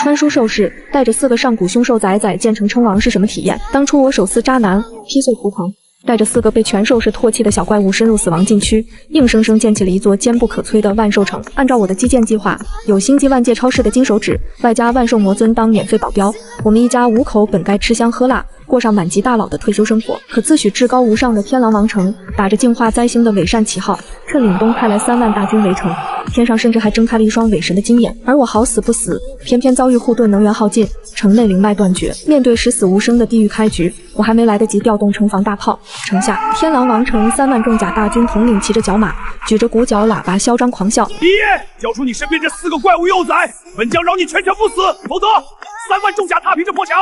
穿书受试，带着4个上古凶兽崽崽建成称王是什么体验？当初我手撕渣男，劈碎图腾。 带着4个被全兽氏唾弃的小怪物深入死亡禁区，硬生生建起了一座坚不可摧的万兽城。按照我的基建计划，有星际万界超市的金手指，外加万兽魔尊当免费保镖，我们一家5口本该吃香喝辣，过上满级大佬的退休生活。可自诩至高无上的天狼王城，打着净化灾星的伪善旗号，趁凛冬派来3万大军围城，天上甚至还睁开了一双伪神的金眼。而我好死不死，偏偏遭遇护盾能源耗尽，城内灵脉断绝，面对十死无生的地狱开局。 我还没来得及调动城防大炮，城下天狼王城3万重甲大军统领骑着角马，举着鼓角喇叭嚣张狂笑。爷爷，交出你身边这4个怪物幼崽，本将饶你全不死，否则3万重甲踏平这破墙，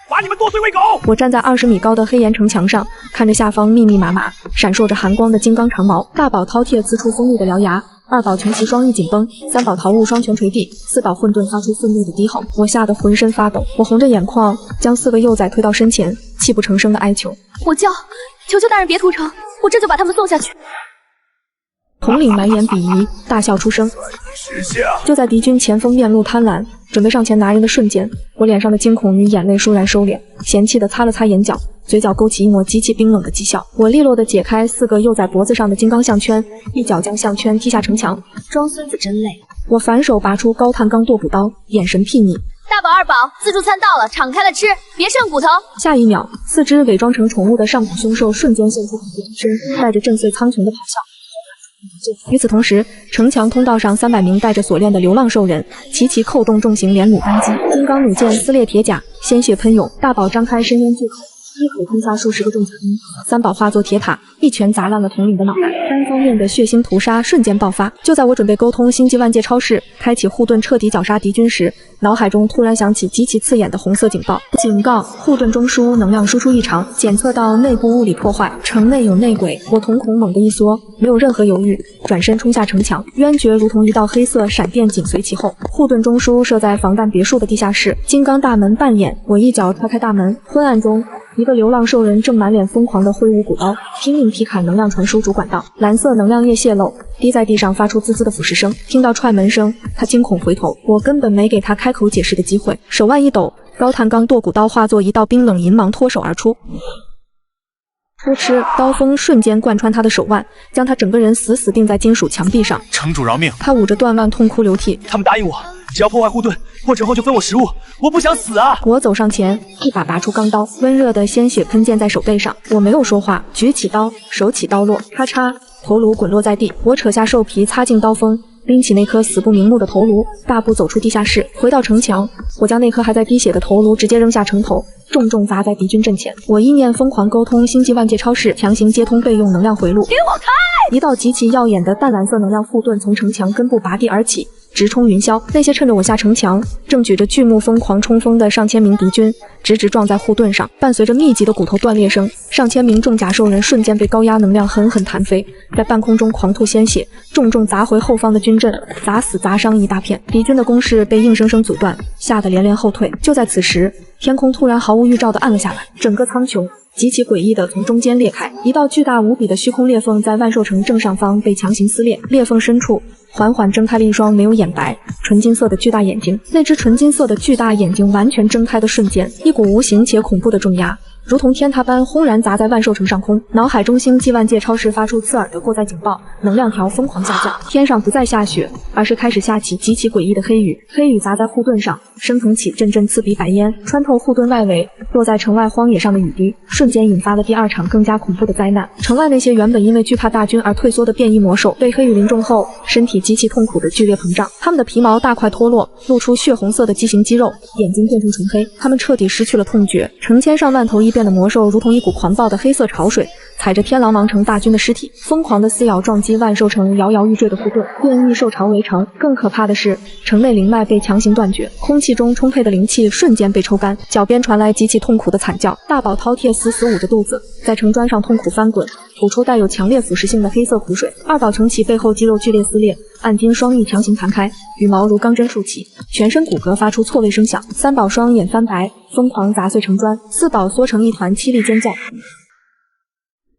把你们剁碎喂狗！我站在20米高的黑岩城墙上，看着下方密密麻麻、闪烁着寒光的金刚长矛，大宝饕餮呲出锋利的獠牙。 2宝穷奇双翼紧绷，3宝桃物双拳捶地，4宝混沌发出愤怒的低吼。我吓得浑身发抖，我红着眼眶将4个幼崽推到身前，泣不成声的哀求：“我叫，求求大人别屠城，我这就把他们送下去。” 统领满眼鄙夷，大笑出声。就在敌军前锋面露贪婪，准备上前拿人的瞬间，我脸上的惊恐与眼泪倏然收敛，嫌弃地擦了擦眼角，嘴角勾起一抹极其冰冷的讥笑。我利落地解开4个幼崽脖子上的金刚项圈，一脚将项圈踢下城墙。装孙子真累。我反手拔出高碳钢剁骨刀，眼神睥睨。 大宝、2宝，自助餐到了，敞开了吃，别剩骨头。下一秒，4只伪装成宠物的上古凶兽瞬间现出恐怖之身，带着震碎苍穹的咆哮。 与此同时，城墙通道上300名带着锁链的流浪兽人，齐齐扣动重型连弩扳机，金刚弩箭撕裂铁甲，鲜血喷涌。大宝张开深渊巨口，一口吞下数十个重甲兵。3宝化作铁塔，一拳砸烂了统领的脑袋。单方面的血腥屠杀瞬间爆发。就在我准备沟通星际万界超市，开启护盾彻底绞杀敌军时，脑海中突然响起极其刺眼的红色警报：警告！护盾中枢能量输出异常，检测到内部物理破坏，城内有内鬼。我瞳孔猛地一缩，没有任何犹豫，转身冲下城墙，渊绝如同一道黑色闪电紧随其后。护盾中枢设在防弹别墅的地下室，金刚大门半掩，我一脚踹开大门，昏暗中。 一个流浪兽人正满脸疯狂地挥舞骨刀，拼命劈砍能量传输主管道，蓝色能量液泄漏，滴在地上发出滋滋的腐蚀声。听到踹门声，他惊恐回头，我根本没给他开口解释的机会，手腕一抖，高碳钢剁骨刀化作一道冰冷银芒脱手而出。 噗嗤，刀锋瞬间贯穿他的手腕，将他整个人死死钉在金属墙壁上。城主饶命！他捂着断腕痛哭流涕。他们答应我，只要破坏护盾，破城后就分我食物。我不想死啊！我走上前，一把拔出钢刀，温热的鲜血喷溅在手背上。我没有说话，举起刀，手起刀落，咔嚓，头颅滚落在地。我扯下兽皮，擦净刀锋。 拎起那颗死不瞑目的头颅，大步走出地下室，回到城墙。我将那颗还在滴血的头颅直接扔下城头，重重砸在敌军阵前。我意念疯狂沟通星际万界超市，强行接通备用能量回路。给我开！一道极其耀眼的淡蓝色能量护盾从城墙根部拔地而起，直冲云霄。那些趁着我下城墙，正举着巨木疯狂冲锋的上千名敌军，直直撞在护盾上，伴随着密集的骨头断裂声，上千名重甲兽人瞬间被高压能量狠狠弹飞，在半空中狂吐鲜血，重重砸回后方的军阵，砸死砸伤一大片。敌军的攻势被硬生生阻断，吓得连连后退。就在此时，天空突然毫无预兆地暗了下来，整个苍穹 极其诡异地从中间裂开，一道巨大无比的虚空裂缝在万兽城正上方被强行撕裂。裂缝深处，缓缓睁开了一双没有眼白、纯金色的巨大眼睛。那只纯金色的巨大眼睛完全睁开的瞬间，一股无形且恐怖的重压，如同天塌般轰然砸在万兽城上空。脑海中星际万界超市发出刺耳的过载警报，能量条疯狂下降。天上不再下雪，而是开始下起极其诡异的黑雨。黑雨砸在护盾上，升腾起阵阵刺鼻白烟，穿透护盾外围，落在城外荒野上的雨滴，瞬间引发了第2场更加恐怖的灾难。城外那些原本因为惧怕大军而退缩的变异魔兽，被黑雨淋中后，身体极其痛苦的剧烈膨胀，它们的皮毛大块脱落，露出血红色的畸形肌肉，眼睛变成纯黑，它们彻底失去了痛觉。成千上万头异变的魔兽如同一股狂暴的黑色潮水，踩着天狼王城大军的尸体，疯狂的撕咬撞击万兽城摇摇欲坠的护盾，变异兽巢围城。更可怕的是，城内灵脉被强行断绝，空气中充沛的灵气瞬间被抽干，脚边传来极其痛苦的惨叫。大宝饕餮死死捂着肚子，在城砖上痛苦翻滚，吐出带有强烈腐蚀性的黑色苦水。2宝乘起背后肌肉剧烈撕裂，暗金双翼强行弹开，羽毛如钢针竖起，全身骨骼发出错位声响。3宝双眼翻白，疯狂砸碎城砖。4宝缩成一团凄厉尖叫。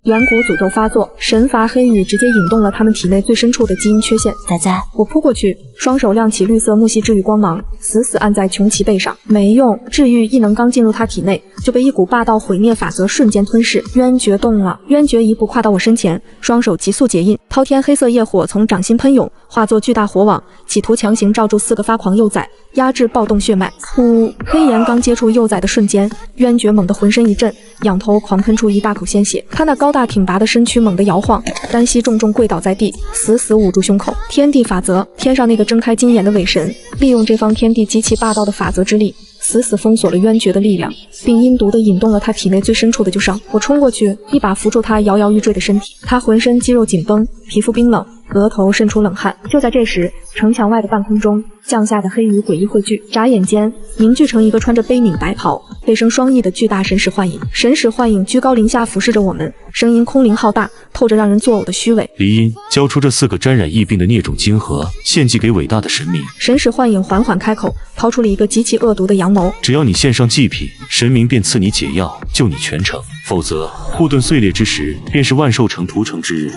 远古诅咒发作，神罚黑羽直接引动了他们体内最深处的基因缺陷。仔仔，我扑过去，双手亮起绿色木系治愈光芒，死死按在穷奇背上。没用，治愈异能刚进入他体内，就被一股霸道毁灭法则瞬间吞噬。渊绝动了，渊绝一步跨到我身前，双手急速结印，滔天黑色业火从掌心喷涌，化作巨大火网，企图强行罩住4个发狂幼崽，压制暴动血脉。噗！黑岩刚接触幼崽的瞬间，渊绝猛地浑身一震，仰头狂喷出一大口鲜血。他那高大挺拔的身躯猛地摇晃，单膝重重跪倒在地，死死捂住胸口。天地法则，天上那个睁开金眼的伪神，利用这方天地极其霸道的法则之力，死死封锁了渊绝的力量，并阴毒地引动了他体内最深处的旧伤。我冲过去，一把扶住他摇摇欲坠的身体，他浑身肌肉紧绷，皮肤冰冷，额头渗出冷汗。就在这时，城墙外的半空中降下的黑羽诡异汇聚，眨眼间凝聚成一个穿着悲悯白袍、背生双翼的巨大神使幻影。神使幻影居高临下俯视着我们，声音空灵浩大，透着让人作呕的虚伪。离音，交出这4个沾染疫病的孽种晶核，献祭给伟大的神明。神使幻影缓缓开口，掏出了一个极其恶毒的阳谋。只要你献上祭品，神明便赐你解药，救你全程；否则，护盾碎裂之时，便是万寿城屠城之日。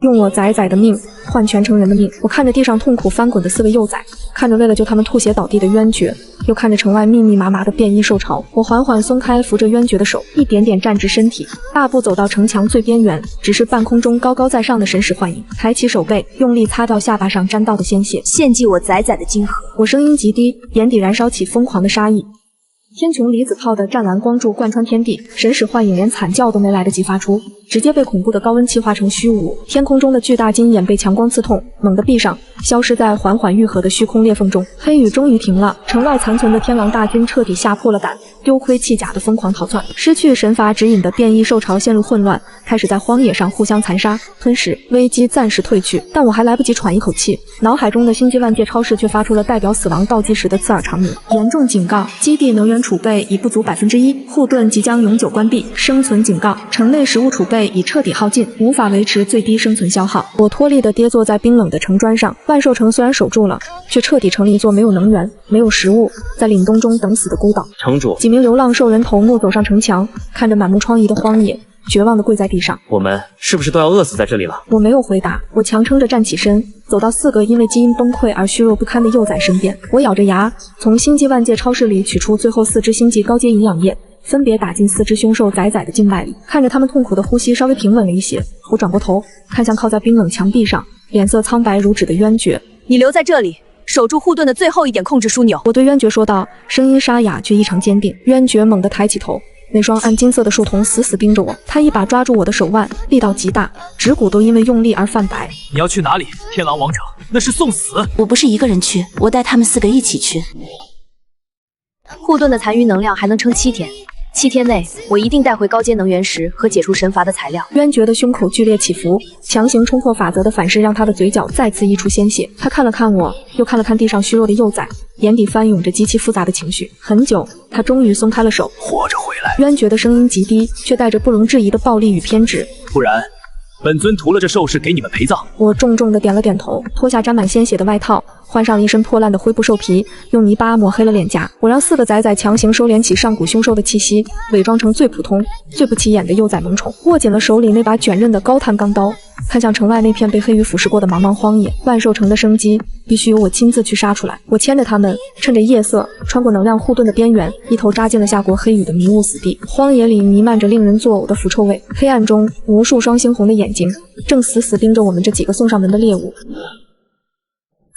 用我崽崽的命换全城人的命。我看着地上痛苦翻滚的4个幼崽，看着为了救他们吐血倒地的渊绝，又看着城外密密麻麻的变异兽潮。我缓缓松开扶着渊绝的手，一点点站直身体，大步走到城墙最边缘，直视半空中高高在上的神使幻影，抬起手背，用力擦掉下巴上沾到的鲜血，献祭我崽崽的晶核。我声音极低，眼底燃烧起疯狂的杀意。天穹离子炮的湛蓝光柱贯穿天地，神使幻影连惨叫都没来得及发出，直接被恐怖的高温气化成虚无。天空中的巨大金眼被强光刺痛，猛地闭上，消失在缓缓愈合的虚空裂缝中。黑雨终于停了，城外残存的天狼大军彻底吓破了胆，丢盔弃甲的疯狂逃窜。失去神罚指引的变异兽潮陷入混乱，开始在荒野上互相残杀吞噬。危机暂时退去，但我还来不及喘一口气，脑海中的星际万界超市却发出了代表死亡倒计时的刺耳长鸣。严重警告，基地能源储备已不足1%，护盾即将永久关闭。生存警告，城内食物储备已彻底耗尽，无法维持最低生存消耗。我脱力地跌坐在冰冷的城砖上。万寿城虽然守住了，却彻底成了一座没有能源、没有食物，在凛冬中等死的孤岛。城主，几名流浪兽人头目走上城墙，看着满目疮痍的荒野，绝望地跪在地上。我们是不是都要饿死在这里了？我没有回答，我强撑着站起身，走到4个因为基因崩溃而虚弱不堪的幼崽身边。我咬着牙，从星际万界超市里取出最后4支星际高阶营养液，分别打进4只凶兽崽崽的静脉里。看着他们痛苦的呼吸稍微平稳了一些，我转过头，看向靠在冰冷墙壁上，脸色苍白如纸的渊绝。你留在这里，守住护盾的最后一点控制枢纽。我对渊绝说道，声音沙哑却异常坚定。渊绝猛地抬起头，那双暗金色的树瞳死死盯着我，他一把抓住我的手腕，力道极大，指骨都因为用力而泛白。你要去哪里？天狼王城，那是送死。我不是一个人去，我带他们4个一起去。护盾的残余能量还能撑7天。7天内，我一定带回高阶能源石和解除神罚的材料。渊绝的胸口剧烈起伏，强行冲破法则的反噬让他的嘴角再次溢出鲜血。他看了看我，又看了看地上虚弱的幼崽，眼底翻涌着极其复杂的情绪。很久，他终于松开了手，活着回来。渊绝的声音极低，却带着不容置疑的暴力与偏执。不然，本尊屠了这兽氏给你们陪葬。我重重地点了点头，脱下沾满鲜血的外套，换上了一身破烂的灰布兽皮，用泥巴抹黑了脸颊。我让4个崽崽强行收敛起上古凶兽的气息，伪装成最普通、最不起眼的幼崽萌宠，握紧了手里那把卷刃的高碳钢刀，看向城外那片被黑羽腐蚀过的茫茫荒野。万兽城的生机必须由我亲自去杀出来。我牵着他们，趁着夜色，穿过能量护盾的边缘，一头扎进了下过黑羽的迷雾死地。荒野里弥漫着令人作呕的腐臭味，黑暗中，无数双猩红的眼睛正死死盯着我们这几个送上门的猎物。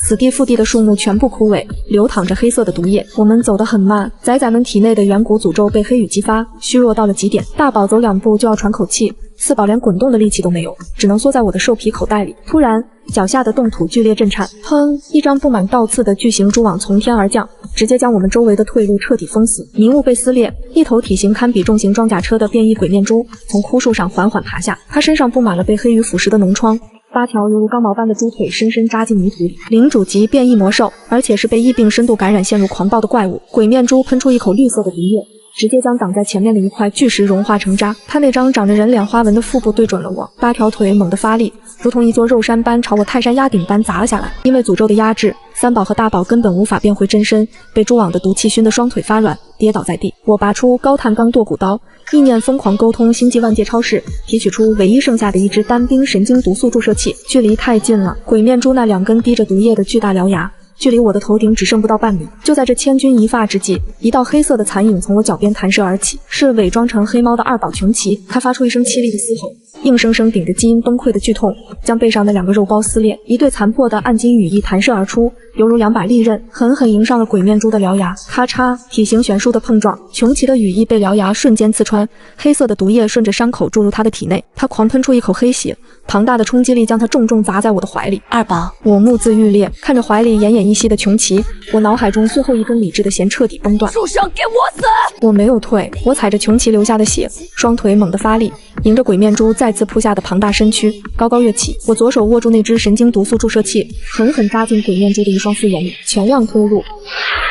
此地腹地的树木全部枯萎，流淌着黑色的毒液。我们走得很慢，崽崽们体内的远古诅咒被黑羽激发，虚弱到了极点。大宝走2步就要喘口气，4宝连滚动的力气都没有，只能缩在我的兽皮口袋里。突然，脚下的冻土剧烈震颤，砰！一张布满倒刺的巨型蛛网从天而降，直接将我们周围的退路彻底封死。迷雾被撕裂，一头体型堪比重型装甲车的变异鬼面蛛从枯树上缓缓爬下，它身上布满了被黑羽腐蚀的脓疮。8条犹如钢毛般的猪腿深深扎进泥土里，领主级变异魔兽，而且是被疫病深度感染陷入狂暴的怪物。鬼面蛛喷出一口绿色的毒液，直接将挡在前面的一块巨石融化成渣。他那张长着人脸花纹的腹部对准了我，8条腿猛地发力，如同一座肉山般朝我泰山压顶般砸了下来。因为诅咒的压制，三宝和大宝根本无法变回真身，被蛛网的毒气熏得双腿发软，跌倒在地。我拔出高碳钢剁骨刀，意念疯狂沟通星际万界超市，提取出唯一剩下的一支单兵神经毒素注射器。距离太近了，鬼面蛛那2根滴着毒液的巨大獠牙距离我的头顶只剩不到半米。就在这千钧一发之际，一道黑色的残影从我脚边弹射而起，是伪装成黑猫的二宝琼奇。他发出一声凄厉的嘶吼，硬生生顶着基因崩溃的剧痛，将背上的2个肉包撕裂。一对残破的暗金羽翼弹射而出，犹如2把利刃，狠狠迎上了鬼面蛛的獠牙。咔嚓，体型悬殊的碰撞，琼奇的羽翼被獠牙瞬间刺穿，黑色的毒液顺着伤口注入他的体内。他狂喷出一口黑血，庞大的冲击力将他重重砸在我的怀里。二宝，我目眦欲裂，看着怀里奄奄一息的琼奇，我脑海中最后一根理智的弦彻底崩断。畜生，给我死！我没有退，我踩着琼奇流下的血，双腿猛地发力，迎着鬼面蛛再次扑下的庞大身躯高高跃起。我左手握住那只神经毒素注射器，狠狠扎进鬼面蛛的一双四眼里，全量推入。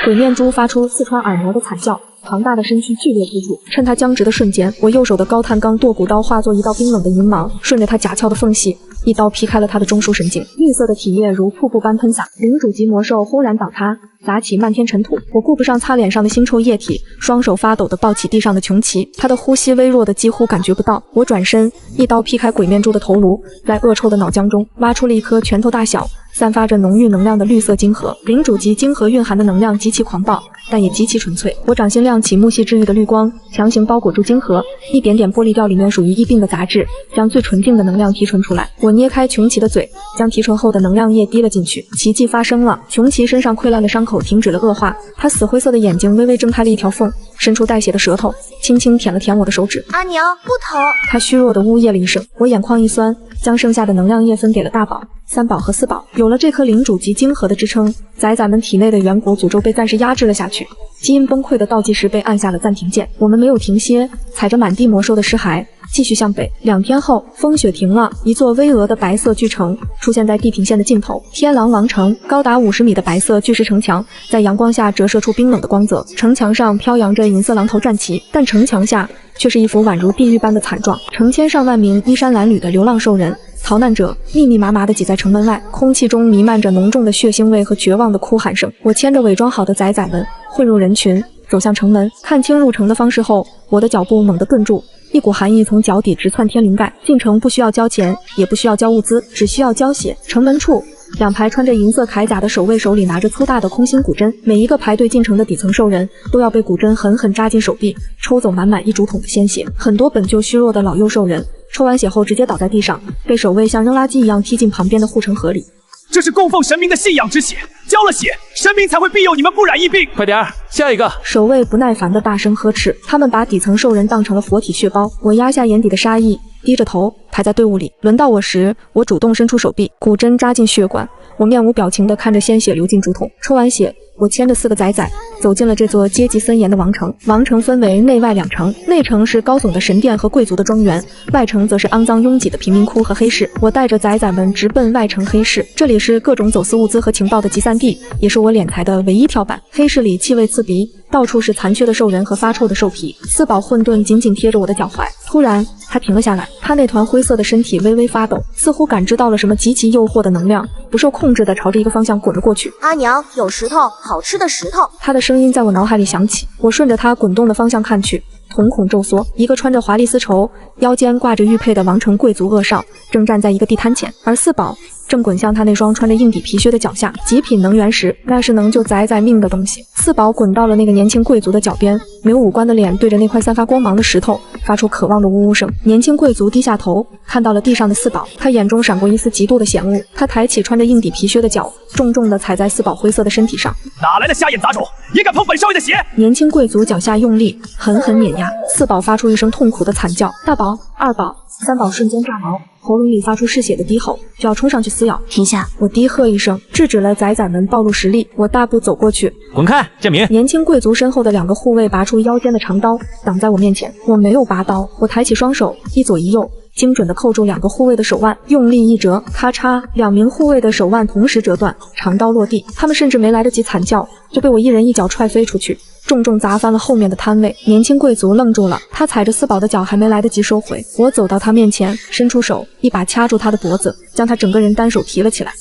鬼面蛛发出刺穿耳膜的惨叫，庞大的身躯剧烈突出。趁它僵直的瞬间，我右手的高碳钢剁骨刀化作一道冰冷的银芒，顺着它甲壳的缝隙一刀劈开了它的中枢神经。绿色的体液如瀑布般喷洒，领主级魔兽轰然倒塌，砸起漫天尘土。我顾不上擦脸上的腥臭液体，双手发抖地抱起地上的琼奇，他的呼吸微弱的几乎感觉不到。我转身一刀劈开鬼面蛛的头颅，在恶臭的脑浆中挖出了一颗拳头大小散发着浓郁能量的绿色晶核。领主级晶核蕴含的能量极其狂暴，但也极其纯粹。我掌心亮起木系治愈的绿光，强行包裹住晶核，一点点剥离掉里面属于疫病的杂质，将最纯净的能量提纯出来。我捏开琼奇的嘴，将提纯后的能量液滴了进去。奇迹发生了，琼奇身上溃烂的伤口停止了恶化，他死灰色的眼睛微微睁开了一条缝，伸出带血的舌头，轻轻舔了舔我的手指。阿娘，不疼。他虚弱的呜咽了一声，我眼眶一酸，将剩下的能量液分给了大宝、三宝和四宝。有了这颗领主级晶核的支撑，崽崽们体内的远古诅咒被暂时压制了下去。基因崩溃的倒计时被按下了暂停键，我们没有停歇，踩着满地魔兽的尸骸继续向北。2天后，风雪停了，一座巍峨的白色巨城出现在地平线的尽头。天狼王城，高达50米的白色巨石城墙在阳光下折射出冰冷的光泽，城墙上飘扬着银色狼头战旗，但城墙下却是一幅宛如地狱般的惨状。成千上万名衣衫褴褛的流浪兽人逃难者密密麻麻地挤在城门外，空气中弥漫着浓重的血腥味和绝望的哭喊声。我牵着伪装好的崽崽们混入人群，走向城门。看清入城的方式后，我的脚步猛地顿住，一股寒意从脚底直窜天灵盖。进城不需要交钱，也不需要交物资，只需要交血。城门处2排穿着银色铠甲的守卫手里拿着粗大的空心骨针，每一个排队进城的底层兽人都要被骨针狠狠扎进手臂，抽走满满1竹筒的鲜血。很多本就虚弱的老幼兽人抽完血后直接倒在地上，被守卫像扔垃圾一样踢进旁边的护城河里。这是供奉神明的信仰之血，交了血，神明才会庇佑你们不染疫病。快点儿，下一个！守卫不耐烦地大声呵斥，他们把底层兽人当成了活体血包。我压下眼底的杀意，低着头排在队伍里。轮到我时，我主动伸出手臂，骨针扎进血管。我面无表情地看着鲜血流进竹筒，抽完血，我牵着4个崽崽走进了这座阶级森严的王城。王城分为内外2城，内城是高耸的神殿和贵族的庄园，外城则是肮脏拥挤的贫民窟和黑市。我带着崽崽们直奔外城黑市，这里是各种走私物资和情报的集散地，也是我敛财的唯一跳板。黑市里气味刺鼻，到处是残缺的兽人和发臭的兽皮。四宝混沌紧紧贴着我的脚踝，突然他停了下来，他那团灰色的身体微微发抖，似乎感知到了什么极其诱惑的能量，不受控制地朝着一个方向滚了过去。阿娘，有石头，好吃的石头。他的声音在我脑海里响起，我顺着他滚动的方向看去，瞳孔骤缩，一个穿着华丽丝绸、腰间挂着玉佩的王城贵族恶少正站在一个地摊前，而四宝正滚向他那双穿着硬底皮靴的脚下。极品能源石，那是能救崽崽命的东西。四宝滚到了那个年轻贵族的脚边，没有五官的脸对着那块散发光芒的石头发出渴望的呜呜声。年轻贵族低下头，看到了地上的四宝，他眼中闪过一丝嫉妒的嫌恶。他抬起穿着硬底皮靴的脚，重重地踩在四宝灰色的身体上。哪来的瞎眼杂种，也敢碰本少爷的血？年轻贵族脚下用力，狠狠碾压。四宝发出一声痛苦的惨叫，大宝、二宝、三宝瞬间炸毛，喉咙里发出嗜血的低吼，就要冲上去撕咬。停下！我低喝一声，制止了崽崽们暴露实力。我大步走过去，滚开，建明！年轻贵族身后的两个护卫拔出腰间的长刀，挡在我面前。我没有拔刀，我抬起双手，一左一右，精准地扣住2个护卫的手腕，用力一折，咔嚓，2名护卫的手腕同时折断，长刀落地。他们甚至没来得及惨叫，就被我一人一脚踹飞出去，重重砸翻了后面的摊位。年轻贵族愣住了，他踩着四宝的脚还没来得及收回，我走到他面前，伸出手，一把掐住他的脖子，将他整个人单手提了起来。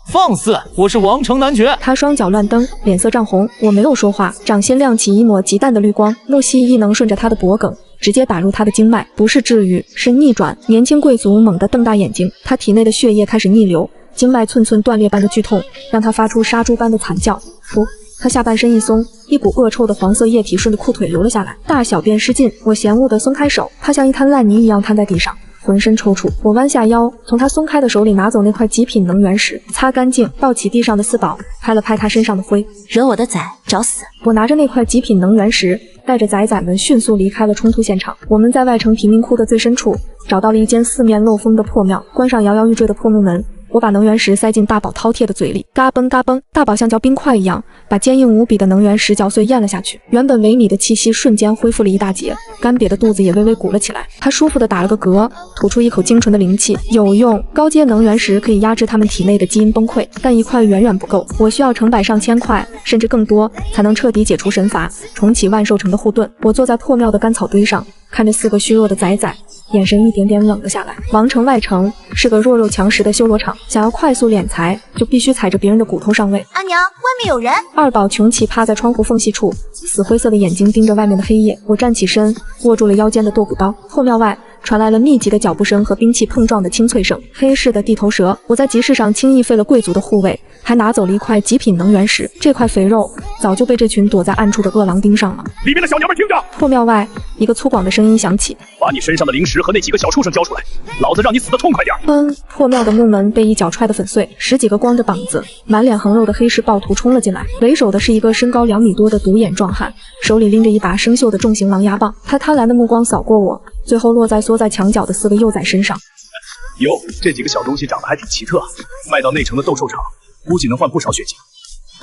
放肆！我是王城男爵。他双脚乱蹬，脸色涨红。我没有说话，掌心亮起一抹极淡的绿光，怒息一能顺着他的脖颈直接打入他的经脉，不是治愈，是逆转。年轻贵族猛地瞪大眼睛，他体内的血液开始逆流，经脉寸寸断裂般的剧痛让他发出杀猪般的惨叫。他下半身一松，一股恶臭的黄色液体顺着裤腿流了下来，大小便失禁。我嫌恶地松开手，他像一滩烂泥一样瘫在地上，浑身抽搐。我弯下腰，从他松开的手里拿走那块极品能源石，擦干净，抱起地上的四宝，拍了拍他身上的灰。惹我的崽找死！我拿着那块极品能源石，带着崽崽们迅速离开了冲突现场。我们在外城贫民窟的最深处找到了一间四面漏风的破庙，关上摇摇欲坠的破木门。我把能源石塞进大宝饕餮的嘴里，嘎嘣嘎嘣，大宝像嚼冰块一样把坚硬无比的能源石嚼碎咽了下去。原本萎靡的气息瞬间恢复了一大截，干瘪的肚子也微微鼓了起来。他舒服地打了个嗝，吐出一口精纯的灵气。有用，高阶能源石可以压制他们体内的基因崩溃，但一块远远不够，我需要成百上千块，甚至更多，才能彻底解除神罚，重启万寿城的护盾。我坐在破庙的干草堆上，看着4个虚弱的崽崽，眼神一点点冷了下来。王城外城是个弱肉强食的修罗场，想要快速敛财，就必须踩着别人的骨头上位。阿娘，外面有人！二宝穷奇趴在窗户缝隙处，死灰色的眼睛盯着外面的黑夜。我站起身，握住了腰间的剁骨刀。破庙外传来了密集的脚步声和兵器碰撞的清脆声。黑市的地头蛇，我在集市上轻易废了贵族的护卫，还拿走了一块极品能源石。这块肥肉早就被这群躲在暗处的恶狼盯上了。里面的小娘们听着！破庙外，一个粗犷的声音响起：“把你身上的灵石和那几个小畜生交出来，老子让你死得痛快点！”破庙的木门被一脚踹得粉碎，10几个光着膀子、满脸横肉的黑市暴徒冲了进来。为首的是一个身高2米多的独眼壮汉，手里拎着一把生锈的重型狼牙棒。他贪婪的目光扫过我，最后落在缩在墙角的4个幼崽身上。哟，这几个小东西长得还挺奇特，卖到内城的斗兽场，估计能换不少血晶。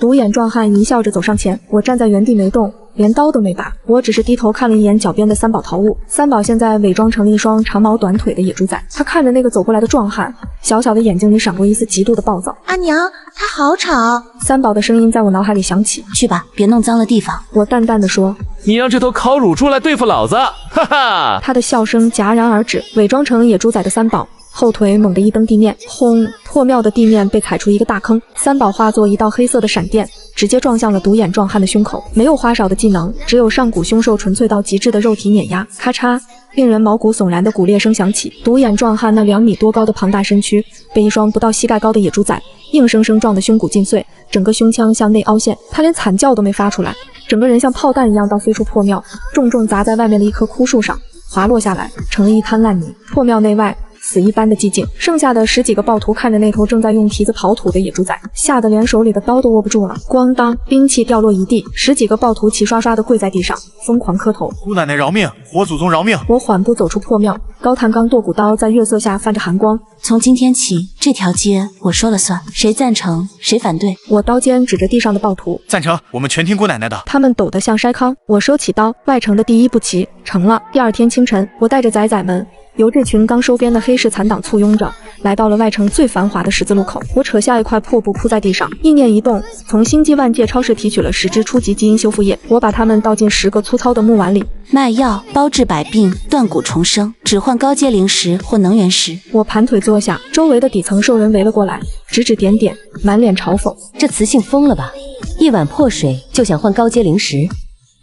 独眼壮汉一笑着走上前，我站在原地没动，连刀都没拔，我只是低头看了一眼脚边的3宝淘物。3宝现在伪装成了一双长毛短腿的野猪仔，他看着那个走过来的壮汉，小小的眼睛里闪过一丝极度的暴躁。阿娘，他好吵！3宝的声音在我脑海里响起。去吧，别弄脏了地方。我淡淡的说。你让这头烤乳猪来对付老子，哈哈！他的笑声戛然而止。伪装成野猪仔的3宝后腿猛地一蹬地面，轰！破庙的地面被踩出一个大坑。3宝化作一道黑色的闪电，直接撞向了独眼壮汉的胸口。没有花哨的技能，只有上古凶兽纯粹到极致的肉体碾压。咔嚓，令人毛骨悚然的骨裂声响起。独眼壮汉那2米多高的庞大身躯被一双不到膝盖高的野猪仔硬生生撞得胸骨尽碎，整个胸腔向内凹陷。他连惨叫都没发出来，整个人像炮弹一样倒飞出破庙，重重砸在外面的一棵枯树上，滑落下来，成了一滩烂泥。破庙内外死一般的寂静，剩下的10几个暴徒看着那头正在用蹄子刨土的野猪仔，吓得连手里的刀都握不住了。咣当，兵器掉落一地，10几个暴徒齐刷刷地跪在地上，疯狂磕头。姑奶奶饶命，我祖宗饶命！我缓步走出破庙，高碳钢剁骨刀在月色下泛着寒光。从今天起，这条街我说了算，谁赞成谁反对。我刀尖指着地上的暴徒，赞成，我们全听姑奶奶的。他们抖得像筛糠。我收起刀，外城的第1步棋成了。第2天清晨，我带着崽崽们由这群刚收编的黑市残党簇拥着，来到了外城最繁华的十字路口。我扯下一块破布铺在地上，意念一动，从星际万界超市提取了10支初级基因修复液，我把它们倒进10个粗糙的木碗里。卖药包治百病，断骨重生，只换高阶灵石或能源石。我盘腿坐下，周围的底层兽人围了过来，指指点点，满脸嘲讽。这雌性疯了吧？一碗破水就想换高阶灵石？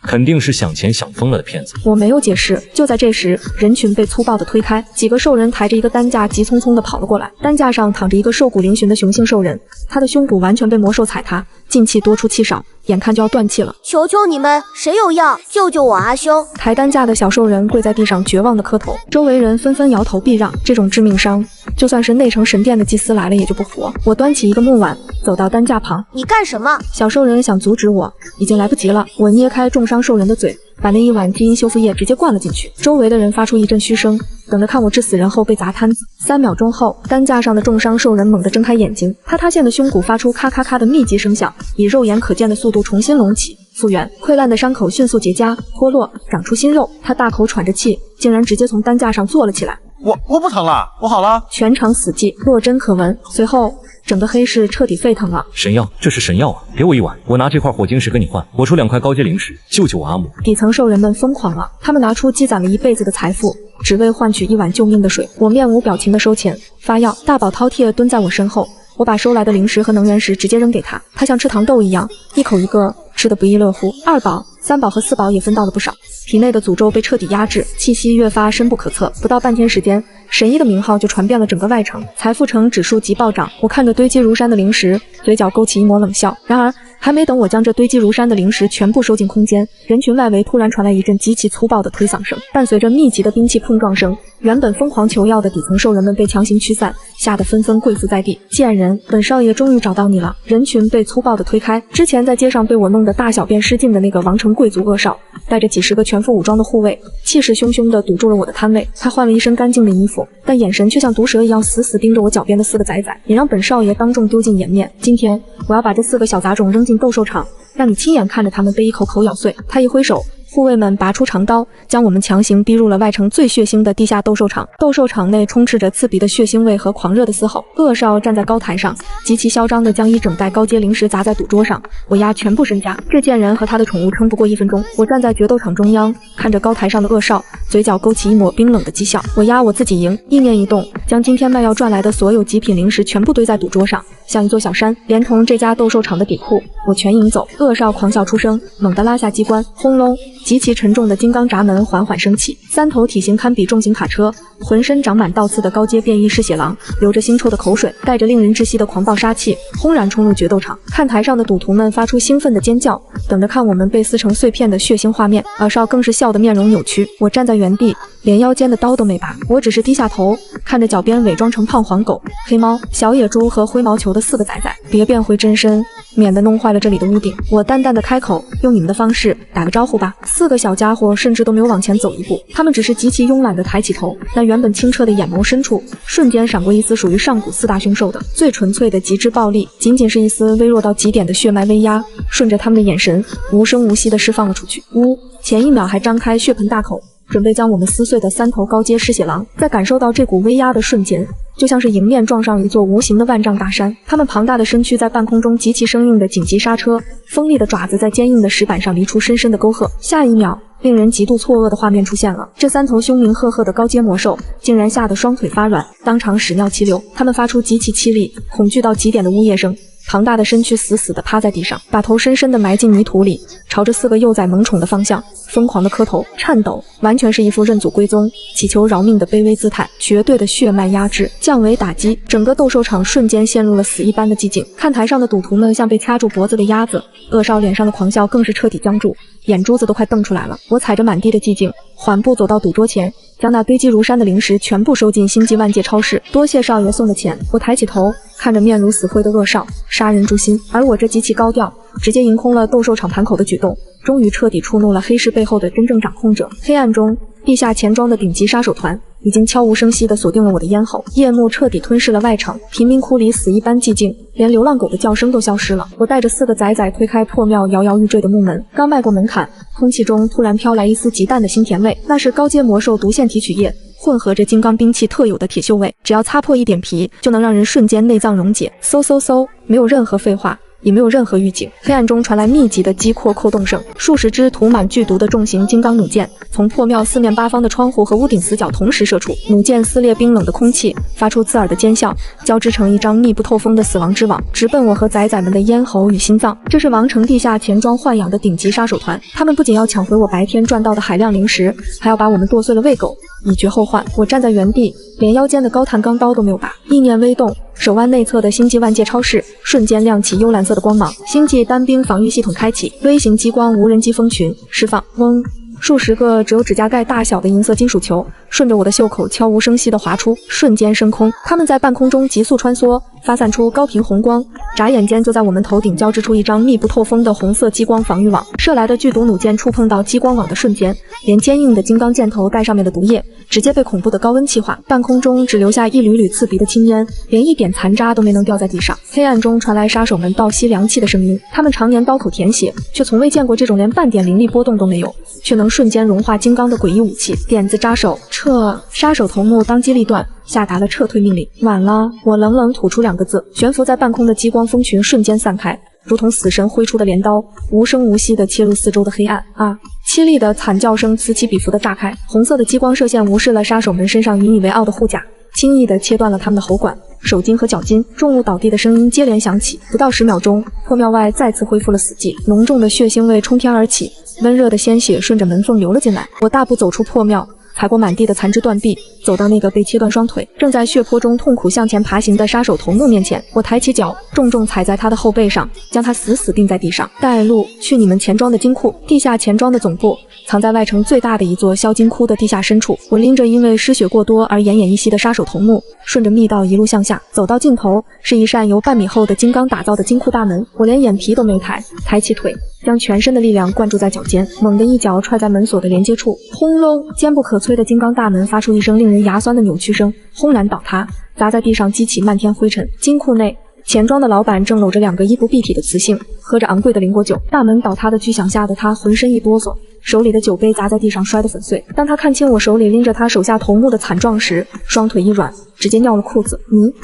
肯定是想钱想疯了的骗子。我没有解释。就在这时，人群被粗暴地推开，几个兽人抬着一个担架急匆匆地跑了过来。担架上躺着一个瘦骨嶙峋的雄性兽人，他的胸骨完全被魔兽踩塌，进气多出气少，眼看就要断气了。求求你们，谁有药，救救我阿兄！抬担架的小兽人跪在地上绝望地磕头，周围人纷纷摇头避让。这种致命伤，就算是内城神殿的祭司来了也就不活。我端起一个木碗，走到担架旁。你干什么？小兽人想阻止我，已经来不及了。我捏开重伤兽人的嘴，把那一碗基因修复液直接灌了进去。周围的人发出一阵嘘声，等着看我致死人后被砸摊子。3秒钟后，担架上的重伤兽人猛地睁开眼睛，他塌陷的胸骨发出咔咔咔的密集声响，以肉眼可见的速度重新隆起复原，溃烂的伤口迅速结痂脱落，长出新肉。他大口喘着气，竟然直接从担架上坐了起来。我不疼了，我好了。全场死寂，落针可闻。随后，整个黑市彻底沸腾了。神药，这是神药啊！给我1碗，我拿这块火晶石跟你换，我出2块高阶灵石，救救我阿姆！底层兽人们疯狂了，他们拿出积攒了一辈子的财富，只为换取1碗救命的水。我面无表情的收钱发药，大宝饕餮蹲在我身后，我把收来的灵石和能源石直接扔给他，他像吃糖豆一样，一口一个，吃得不亦乐乎。2宝、3宝和4宝也分到了不少，体内的诅咒被彻底压制，气息越发深不可测。不到半天时间，神医的名号就传遍了整个外城，财富城指数急暴涨。我看着堆积如山的灵石，嘴角勾起一抹冷笑。然而，还没等我将这堆积如山的灵石全部收进空间，人群外围突然传来一阵极其粗暴的推搡声，伴随着密集的兵器碰撞声，原本疯狂求药的底层兽人们被强行驱散，吓得纷纷跪伏在地。贱人，本少爷终于找到你了！人群被粗暴的推开，之前在街上被我弄得大小便失禁的那个王城贵族恶少，带着几十个全副武装的护卫，气势汹汹地堵住了我的摊位。他换了一身干净的衣服，但眼神却像毒蛇一样死死盯着我脚边的4个崽崽，也让本少爷当众丢尽颜面。今天我要把这4个小杂种扔进斗兽场，让你亲眼看着他们被一口口咬碎。他一挥手，护卫们拔出长刀，将我们强行逼入了外城最血腥的地下斗兽场。斗兽场内充斥着刺鼻的血腥味和狂热的嘶吼。恶少站在高台上，极其嚣张地将一整袋高阶灵石砸在赌桌上，我押全部身家。这贱人和他的宠物撑不过1分钟。我站在决斗场中央，看着高台上的恶少，嘴角勾起一抹冰冷的讥笑。我押我自己赢，意念一动，将今天卖药赚来的所有极品灵石全部堆在赌桌上，像一座小山，连同这家斗兽场的底库，我全赢走。恶少狂笑出声，猛地拉下机关，轰隆！极其沉重的金刚闸门缓缓升起，3头体型堪比重型卡车，浑身长满倒刺的高阶变异嗜血狼，流着腥臭的口水，带着令人窒息的狂暴杀气，轰然冲入决斗场。看台上的赌徒们发出兴奋的尖叫，等着看我们被撕成碎片的血腥画面。二少更是笑得面容扭曲。我站在原地，连腰间的刀都没拔，我只是低下头，看着脚边伪装成胖黄狗、黑猫、小野猪和灰毛球的4个崽崽，别变回真身，免得弄坏了这里的屋顶。我淡淡的开口，用你们的方式打个招呼吧。4个小家伙甚至都没有往前走一步，他们只是极其慵懒地抬起头，那原本清澈的眼眸深处，瞬间闪过一丝属于上古4大凶兽的最纯粹的极致暴力，仅仅是一丝微弱到极点的血脉威压，顺着他们的眼神，无声无息地释放了出去。呜！前一秒还张开血盆大口，准备将我们撕碎的3头高阶嗜血狼，在感受到这股威压的瞬间，就像是迎面撞上一座无形的万丈大山。他们庞大的身躯在半空中极其生硬的紧急刹车，锋利的爪子在坚硬的石板上离出深深的沟壑。下一秒，令人极度错愕的画面出现了，这3头凶名赫赫的高阶魔兽竟然吓得双腿发软，当场屎尿齐流。他们发出极其凄厉、恐惧到极点的呜咽声，庞大的身躯死死地趴在地上，把头深深地埋进泥土里，朝着4个幼崽萌宠的方向疯狂地磕头颤抖，完全是一副认祖归宗、祈求饶命的卑微姿态。绝对的血脉压制，降维打击，整个斗兽场瞬间陷入了死一般的寂静。看台上的赌徒们像被掐住脖子的鸭子，恶少脸上的狂笑更是彻底僵住，眼珠子都快瞪出来了。我踩着满地的寂静，缓步走到赌桌前，将那堆积如山的灵石全部收进星际万界超市。多谢少爷送的钱。我抬起头，看着面如死灰的恶少，杀人诛心。而我这极其高调，直接赢空了斗兽场盘口的举动，终于彻底触怒了黑市背后的真正掌控者。黑暗中，地下钱庄的顶级杀手团已经悄无声息地锁定了我的咽喉，夜幕彻底吞噬了外城，贫民窟里死一般寂静，连流浪狗的叫声都消失了。我带着4个崽崽推开破庙摇摇欲坠的木门，刚迈过门槛，空气中突然飘来一丝极淡的腥甜味，那是高阶魔兽毒腺提取液混合着金刚兵器特有的铁锈味，只要擦破一点皮，就能让人瞬间内脏溶解。嗖嗖嗖，没有任何废话，也没有任何预警，黑暗中传来密集的击扩扣动声，数十支涂满剧毒的重型金刚弩箭从破庙4面8方的窗户和屋顶死角同时射出，弩箭撕裂冰冷的空气，发出刺耳的尖啸，交织成一张密不透风的死亡之网，直奔我和崽崽们的咽喉与心脏。这是王城地下钱庄豢养的顶级杀手团，他们不仅要抢回我白天赚到的海量灵石，还要把我们剁碎了喂狗，以绝后患。我站在原地，连腰间的高碳钢刀都没有拔，意念微动，手腕内侧的星际万界超市瞬间亮起幽蓝色的光芒，星际单兵防御系统开启，微型激光无人机蜂群释放，嗡！数十个只有指甲盖大小的银色金属球顺着我的袖口悄无声息地滑出，瞬间升空。它们在半空中急速穿梭，发散出高频红光，眨眼间就在我们头顶交织出一张密不透风的红色激光防御网。射来的剧毒弩箭触碰到激光网的瞬间，连坚硬的金刚箭头带上面的毒液直接被恐怖的高温气化，半空中只留下一缕缕刺鼻的青烟，连一点残渣都没能掉在地上。黑暗中传来杀手们倒吸凉气的声音，他们常年刀口舔血，却从未见过这种连半点灵力波动都没有，却能瞬间融化金刚的诡异武器。点子扎手，撤！杀手头目当机立断，下达了撤退命令。晚了，我冷冷吐出2个字。悬浮在半空的激光蜂群瞬间散开，如同死神挥出的镰刀，无声无息地切入四周的黑暗。啊！凄厉的惨叫声此起彼伏地炸开，红色的激光射线无视了杀手们身上引以为傲的护甲，轻易地切断了他们的喉管、手筋和脚筋，重物倒地的声音接连响起。不到10秒钟，破庙外再次恢复了死寂，浓重的血腥味冲天而起，温热的鲜血顺着门缝流了进来。我大步走出破庙，踩过满地的残肢断臂，走到那个被切断双腿、正在血泊中痛苦向前爬行的杀手头目面前。我抬起脚，重重踩在他的后背上，将他死死钉在地上。带路去你们钱庄的金库。地下钱庄的总部藏在外城最大的一座销金窟的地下深处。我拎着因为失血过多而奄奄一息的杀手头目，顺着密道一路向下，走到尽头是一扇由半米厚的金刚打造的金库大门。我连眼皮都没抬，抬起腿，将全身的力量灌注在脚尖，猛地一脚踹在门锁的连接处，轰隆！坚不可摧的金刚大门发出一声令人牙酸的扭曲声，轰然倒塌，砸在地上激起漫天灰尘。金库内，钱庄的老板正搂着2个衣不蔽体的雌性，喝着昂贵的灵果酒。大门倒塌的巨响吓得他浑身一哆嗦，手里的酒杯砸在地上摔得粉碎。当他看清我手里拎着他手下头目的惨状时，双腿一软，直接尿了裤子。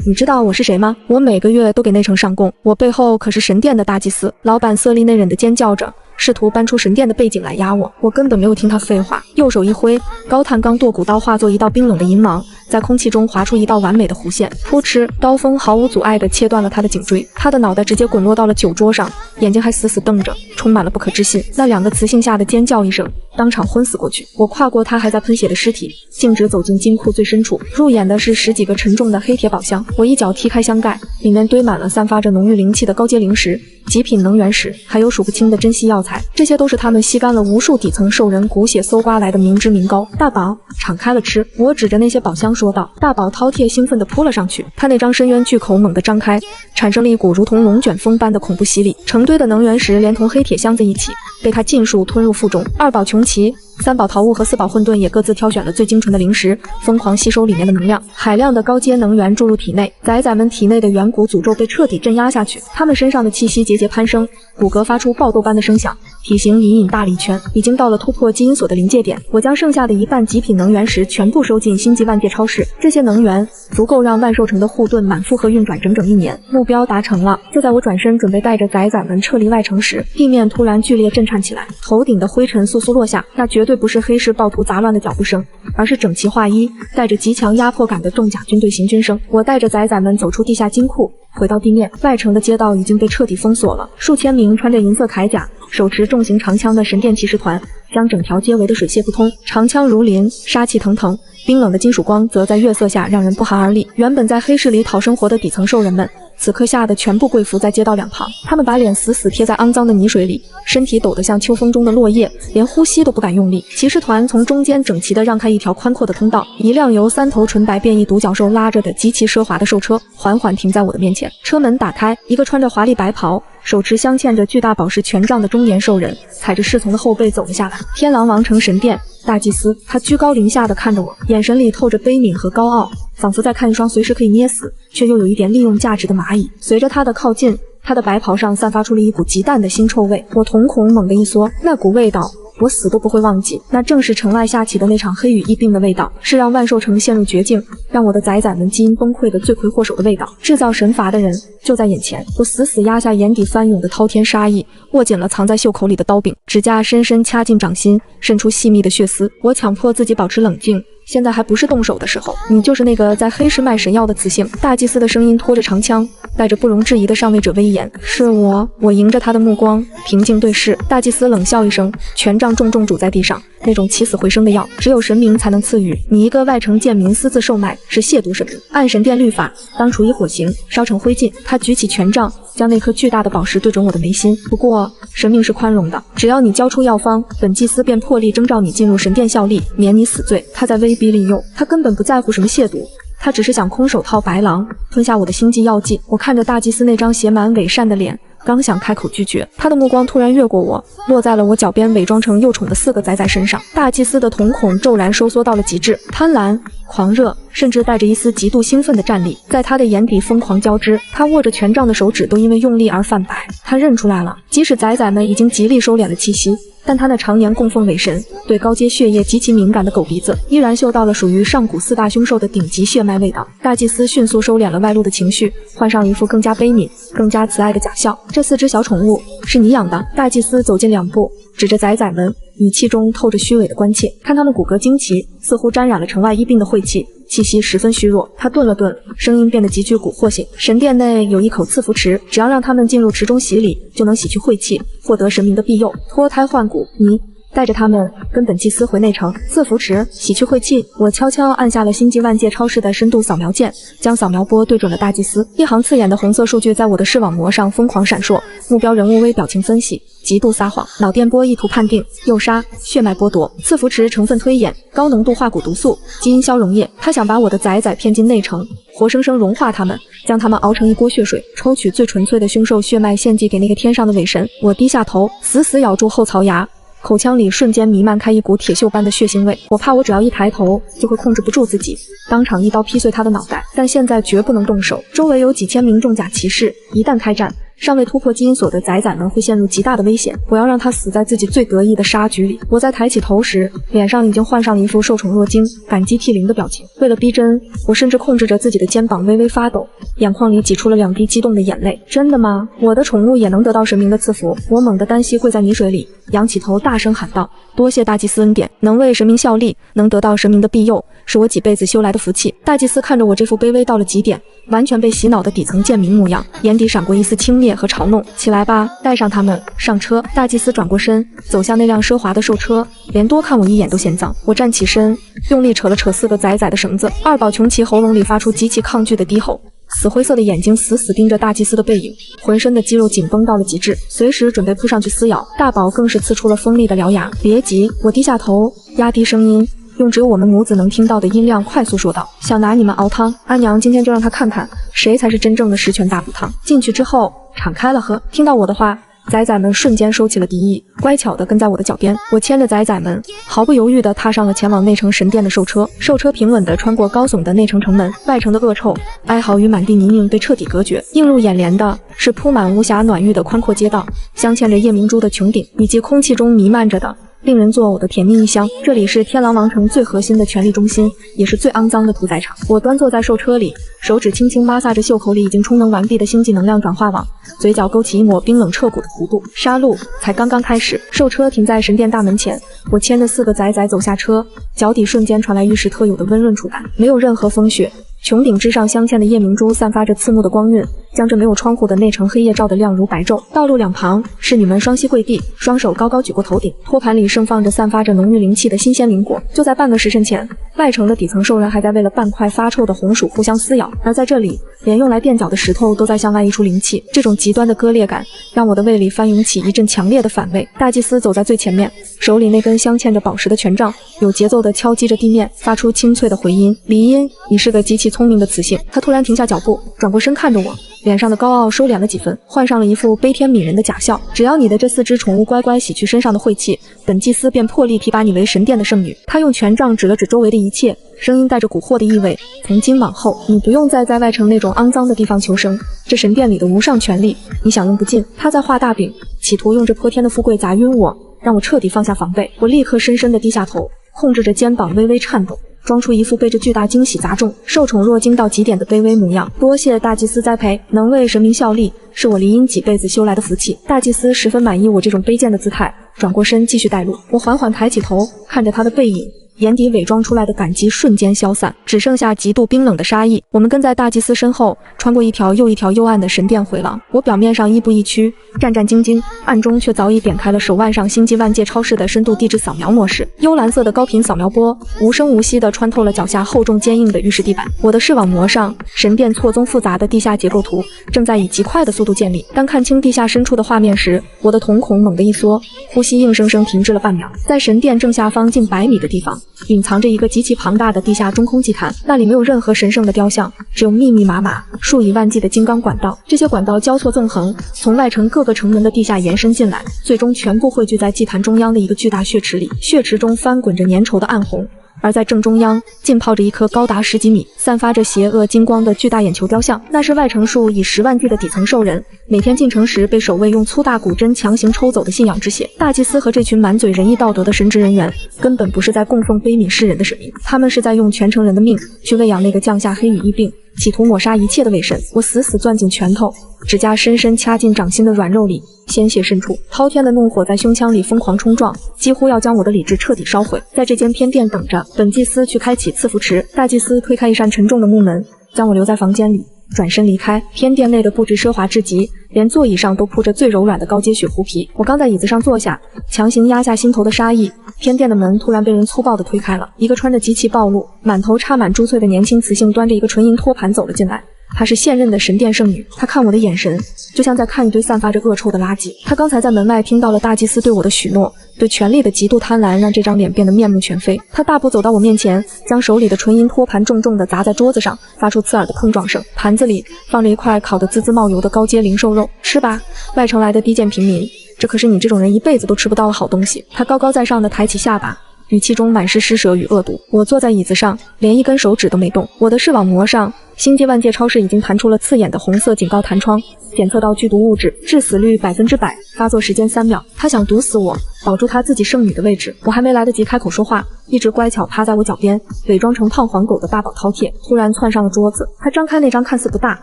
你知道我是谁吗？我每个月都给内城上供，我背后可是神殿的大祭司。老板色厉内荏地尖叫着，试图搬出神殿的背景来压我。我根本没有听他废话，右手一挥，高碳钢剁骨刀化作一道冰冷的银芒，在空气中划出一道完美的弧线，噗嗤，刀锋毫无阻碍地切断了他的颈椎。他的脑袋直接滚落到了酒桌上，眼睛还死死瞪着，充满了不可置信。那2个雌性吓得尖叫一声，当场昏死过去。我跨过他还在喷血的尸体，径直走进金库最深处。入眼的是10几个沉重的黑铁宝箱，我一脚踢开箱盖，里面堆满了散发着浓郁灵气的高阶灵石、极品能源石，还有数不清的珍稀药材。这些都是他们吸干了无数底层兽人骨血搜刮来的明脂民膏。大宝，敞开了吃！我指着那些宝箱说道。大宝饕餮兴奋地扑了上去，他那张深渊巨口猛地张开，产生了一股如同龙卷风般的恐怖吸力。成堆的能源石连同黑铁箱子一起被他尽数吞入腹中。2宝穷奇、3宝桃物和4宝混沌也各自挑选了最精纯的灵石，疯狂吸收里面的能量。海量的高阶能源注入体内，崽崽们体内的远古诅咒被彻底镇压下去，他们身上的气息节节攀升，骨骼发出爆豆般的声响，体型隐隐大了一圈，已经到了突破基因锁的临界点。我将剩下的1半极品能源石全部收进星际万界超市，这些能源足够让万兽城的护盾满负荷运转整整1年。目标达成了。就在我转身准备带着崽崽们撤离外城时，地面突然剧烈震颤起来，头顶的灰尘簌簌落下，那绝对不是黑市暴徒杂乱的脚步声，而是整齐划一、带着极强压迫感的重甲军队行军声。我带着崽崽们走出地下金库，回到地面。外城的街道已经被彻底封锁了，数千名穿着银色铠甲、手持重型长枪的神殿骑士团将整条街围得水泄不通，长枪如林，杀气腾腾，冰冷的金属光则在月色下让人不寒而栗。原本在黑市里讨生活的底层兽人们，此刻吓得全部跪伏在街道两旁，他们把脸死死贴在肮脏的泥水里，身体抖得像秋风中的落叶，连呼吸都不敢用力。骑士团从中间整齐地让开一条宽阔的通道，一辆由3头纯白变异独角兽拉着的极其奢华的兽车缓缓停在我的面前。车门打开，一个穿着华丽白袍、手持镶嵌着巨大宝石权杖的中年兽人踩着侍从的后背走了下来。天狼王城神殿大祭司，他居高临下地看着我，眼神里透着悲悯和高傲，仿佛在看一双随时可以捏死却又有一点利用价值的蚂蚁。随着他的靠近，他的白袍上散发出了一股极淡的腥臭味，我瞳孔猛地一缩，那股味道我死都不会忘记，那正是城外下起的那场黑雨疫病的味道，是让万兽城陷入绝境，让我的崽崽们基因崩溃的罪魁祸首的味道。制造神罚的人就在眼前，我死死压下眼底翻涌的滔天杀意，握紧了藏在袖口里的刀柄，指甲深深掐进掌心，渗出细密的血丝。我强迫自己保持冷静，现在还不是动手的时候。你就是那个在黑市卖神药的雌性。大祭司的声音拖着长枪，带着不容置疑的上位者威严。是我。我迎着他的目光平静对视。大祭司冷笑一声，权杖重重拄在地上，那种起死回生的药只有神明才能赐予，你一个外城贱民私自售卖，是亵渎神明，按神殿律法当处以火刑，烧成灰烬。他举起权杖，将那颗巨大的宝石对准我的眉心。不过神明是宽容的，只要你交出药方，本祭司便破例征召你进入神殿效力，免你死罪。他在威逼利诱，他根本不在乎什么亵渎，他只是想空手套白狼，吞下我的星际药剂。我看着大祭司那张写满伪善的脸，刚想开口拒绝，他的目光突然越过我，落在了我脚边伪装成幼宠的4个崽崽身上。大祭司的瞳孔骤然收缩到了极致，贪婪、狂热，甚至带着一丝极度兴奋的战力在他的眼底疯狂交织。他握着权杖的手指都因为用力而泛白。他认出来了，即使崽崽们已经极力收敛了气息，但他那常年供奉伪神、对高阶血液极其敏感的狗鼻子，依然嗅到了属于上古四大凶兽的顶级血脉味道。大祭司迅速收敛了外露的情绪，换上一副更加悲悯、更加慈爱的假笑。这4只小宠物是你养的？大祭司走近2步，指着崽崽们，语气中透着虚伪的关切。看他们骨骼惊奇，似乎沾染了城外疫病的晦气，气息十分虚弱。他顿了顿，声音变得极具蛊惑性。神殿内有一口赐福池，只要让他们进入池中洗礼，就能洗去晦气，获得神明的庇佑，脱胎换骨。你带着他们跟本祭司回内城。赐福池洗去晦气，我悄悄按下了星际万界超市的深度扫描键，将扫描波对准了大祭司。一行刺眼的红色数据在我的视网膜上疯狂闪烁，目标人物微表情分析，极度撒谎，脑电波意图判定，诱杀，血脉剥夺，赐福池成分推演，高浓度化骨毒素，基因消融液。他想把我的崽崽骗进内城，活生生融化他们，将他们熬成一锅血水，抽取最纯粹的凶兽血脉献祭给那个天上的伪神。我低下头，死死咬住后槽牙，口腔里瞬间弥漫开一股铁锈般的血腥味。我怕我只要一抬头就会控制不住自己，当场一刀劈碎他的脑袋，但现在绝不能动手。周围有几千名重甲骑士，一旦开战，尚未突破基因锁的崽崽们会陷入极大的危险。我要让他死在自己最得意的杀局里。我在抬起头时，脸上已经换上了一副受宠若惊、感激涕零的表情。为了逼真，我甚至控制着自己的肩膀微微发抖，眼眶里挤出了2滴激动的眼泪。真的吗？我的宠物也能得到神明的赐福？我猛地单膝跪在泥水里，仰起头大声喊道：多谢大祭司恩典，能为神明效力，能得到神明的庇佑，是我几辈子修来的福气。大祭司看着我这副卑微到了极点、完全被洗脑的底层贱民模样，眼底闪过一丝轻蔑和嘲弄。起来吧，带上他们，上车。大祭司转过身，走向那辆奢华的兽车，连多看我一眼都嫌脏。我站起身，用力扯了扯4个崽崽的绳子。二宝穷奇喉咙里发出极其抗拒的低吼，死灰色的眼睛死死盯着大祭司的背影，浑身的肌肉紧绷到了极致，随时准备扑上去撕咬。大宝更是呲出了锋利的獠牙。别急，我低下头，压低声音，用只有我们母子能听到的音量快速说道：想拿你们熬汤，阿娘今天就让他看看谁才是真正的十全大补汤。进去之后敞开了喝。听到我的话，崽崽们瞬间收起了敌意，乖巧地跟在我的脚边。我牵着崽崽们，毫不犹豫地踏上了前往内城神殿的兽车。兽车平稳地穿过高耸的内城城门，外城的恶臭、哀嚎与满地泥泞被彻底隔绝。映入眼帘的是铺满无暇暖玉的宽阔街道，镶嵌着夜明珠的穹顶，以及空气中弥漫着的令人作呕的甜蜜异香。这里是天狼王城最核心的权力中心，也是最肮脏的屠宰场。我端坐在兽车里，手指轻轻摩挲着袖口里已经充能完毕的星际能量转化网，嘴角勾起一抹冰冷彻骨的弧度。杀戮才刚刚开始。兽车停在神殿大门前，我牵着4个崽崽走下车，脚底瞬间传来玉石特有的温润触感，没有任何风雪。穹顶之上镶嵌的夜明珠散发着刺目的光晕，将这没有窗户的内城黑夜照得亮如白昼。道路两旁侍女们双膝跪地，双手高高举过头顶，托盘里盛放着散发着浓郁灵气的新鲜灵果。就在半个时辰前，外城的底层兽人还在为了半块发臭的红薯互相撕咬，而在这里，连用来垫脚的石头都在向外溢出灵气。这种极端的割裂感让我的胃里翻涌起一阵强烈的反胃。大祭司走在最前面，手里那根镶嵌着宝石的权杖有节奏地敲击着地面，发出清脆的回音。离音，你是个极其聪明的雌性。他突然停下脚步，转过身看着我，脸上的高傲收敛了几分，换上了一副悲天悯人的假笑。只要你的这4只宠物乖乖洗去身上的晦气，本祭司便破例提拔你为神殿的圣女。他用权杖指了指周围的一切，声音带着蛊惑的意味。从今往后，你不用再在外城那种肮脏的地方求生，这神殿里的无上权力，你享用不尽。他在画大饼，企图用这泼天的富贵砸晕我，让我彻底放下防备。我立刻深深地低下头，控制着肩膀微微颤抖，装出一副被这巨大惊喜砸中、受宠若惊到极点的卑微模样。多谢大祭司栽培，能为神明效力，是我离因几辈子修来的福气。大祭司十分满意我这种卑贱的姿态，转过身继续带路。我缓缓抬起头，看着他的背影，眼底伪装出来的感激瞬间消散，只剩下极度冰冷的杀意。我们跟在大祭司身后，穿过一条又一条幽暗的神殿回廊。我表面上亦步亦趋，战战兢兢，暗中却早已点开了手腕上星际万界超市的深度地质扫描模式。幽蓝色的高频扫描波无声无息地穿透了脚下厚重坚硬的玉石地板。我的视网膜上，神殿错综复杂的地下结构图正在以极快的速度建立。当看清地下深处的画面时，我的瞳孔猛地一缩，呼吸硬生生停滞了半秒。在神殿正下方近100米的地方，隐藏着一个极其庞大的地下中空祭坛，那里没有任何神圣的雕像，只有密密麻麻、数以万计的金刚管道。这些管道交错纵横，从外城各个城门的地下延伸进来，最终全部汇聚在祭坛中央的一个巨大血池里。血池中翻滚着粘稠的暗红，而在正中央浸泡着一颗高达10几米、散发着邪恶金光的巨大眼球雕像，那是外城数以10万计的底层兽人，每天进城时被守卫用粗大骨针强行抽走的信仰之血。大祭司和这群满嘴仁义道德的神职人员，根本不是在供奉悲悯世人的神明，他们是在用全城人的命去喂养那个降下黑羽疫病，企图抹杀一切的伪神。我死死攥紧拳头，指甲深深掐进掌心的软肉里，鲜血渗出，滔天的怒火在胸腔里疯狂冲撞，几乎要将我的理智彻底烧毁。在这间偏殿等着本祭司去开启赐福池。大祭司推开一扇沉重的木门，将我留在房间里，转身离开。偏殿内的布置奢华至极，连座椅上都铺着最柔软的高阶雪狐皮。我刚在椅子上坐下，强行压下心头的杀意，偏殿的门突然被人粗暴地推开了。一个穿着极其暴露、满头插满珠翠的年轻雌性端着一个纯银托盘走了进来。她是现任的神殿圣女，她看我的眼神就像在看一堆散发着恶臭的垃圾。她刚才在门外听到了大祭司对我的许诺，对权力的极度贪婪让这张脸变得面目全非。她大步走到我面前，将手里的纯银托盘重重地砸在桌子上，发出刺耳的碰撞声。盘子里放着一块烤得滋滋冒油的高阶灵兽肉，吃吧，外城来的低贱平民，这可是你这种人一辈子都吃不到的好东西。她高高在上的抬起下巴，语气中满是施舍与恶毒。我坐在椅子上，连一根手指都没动。我的视网膜上，星际万界超市已经弹出了刺眼的红色警告弹窗，检测到剧毒物质，致死率100%，发作时间3秒。他想毒死我，保住他自己圣女的位置。我还没来得及开口说话，一直乖巧趴在我脚边，伪装成胖黄狗的大宝饕餮突然窜上了桌子。他张开那张看似不大，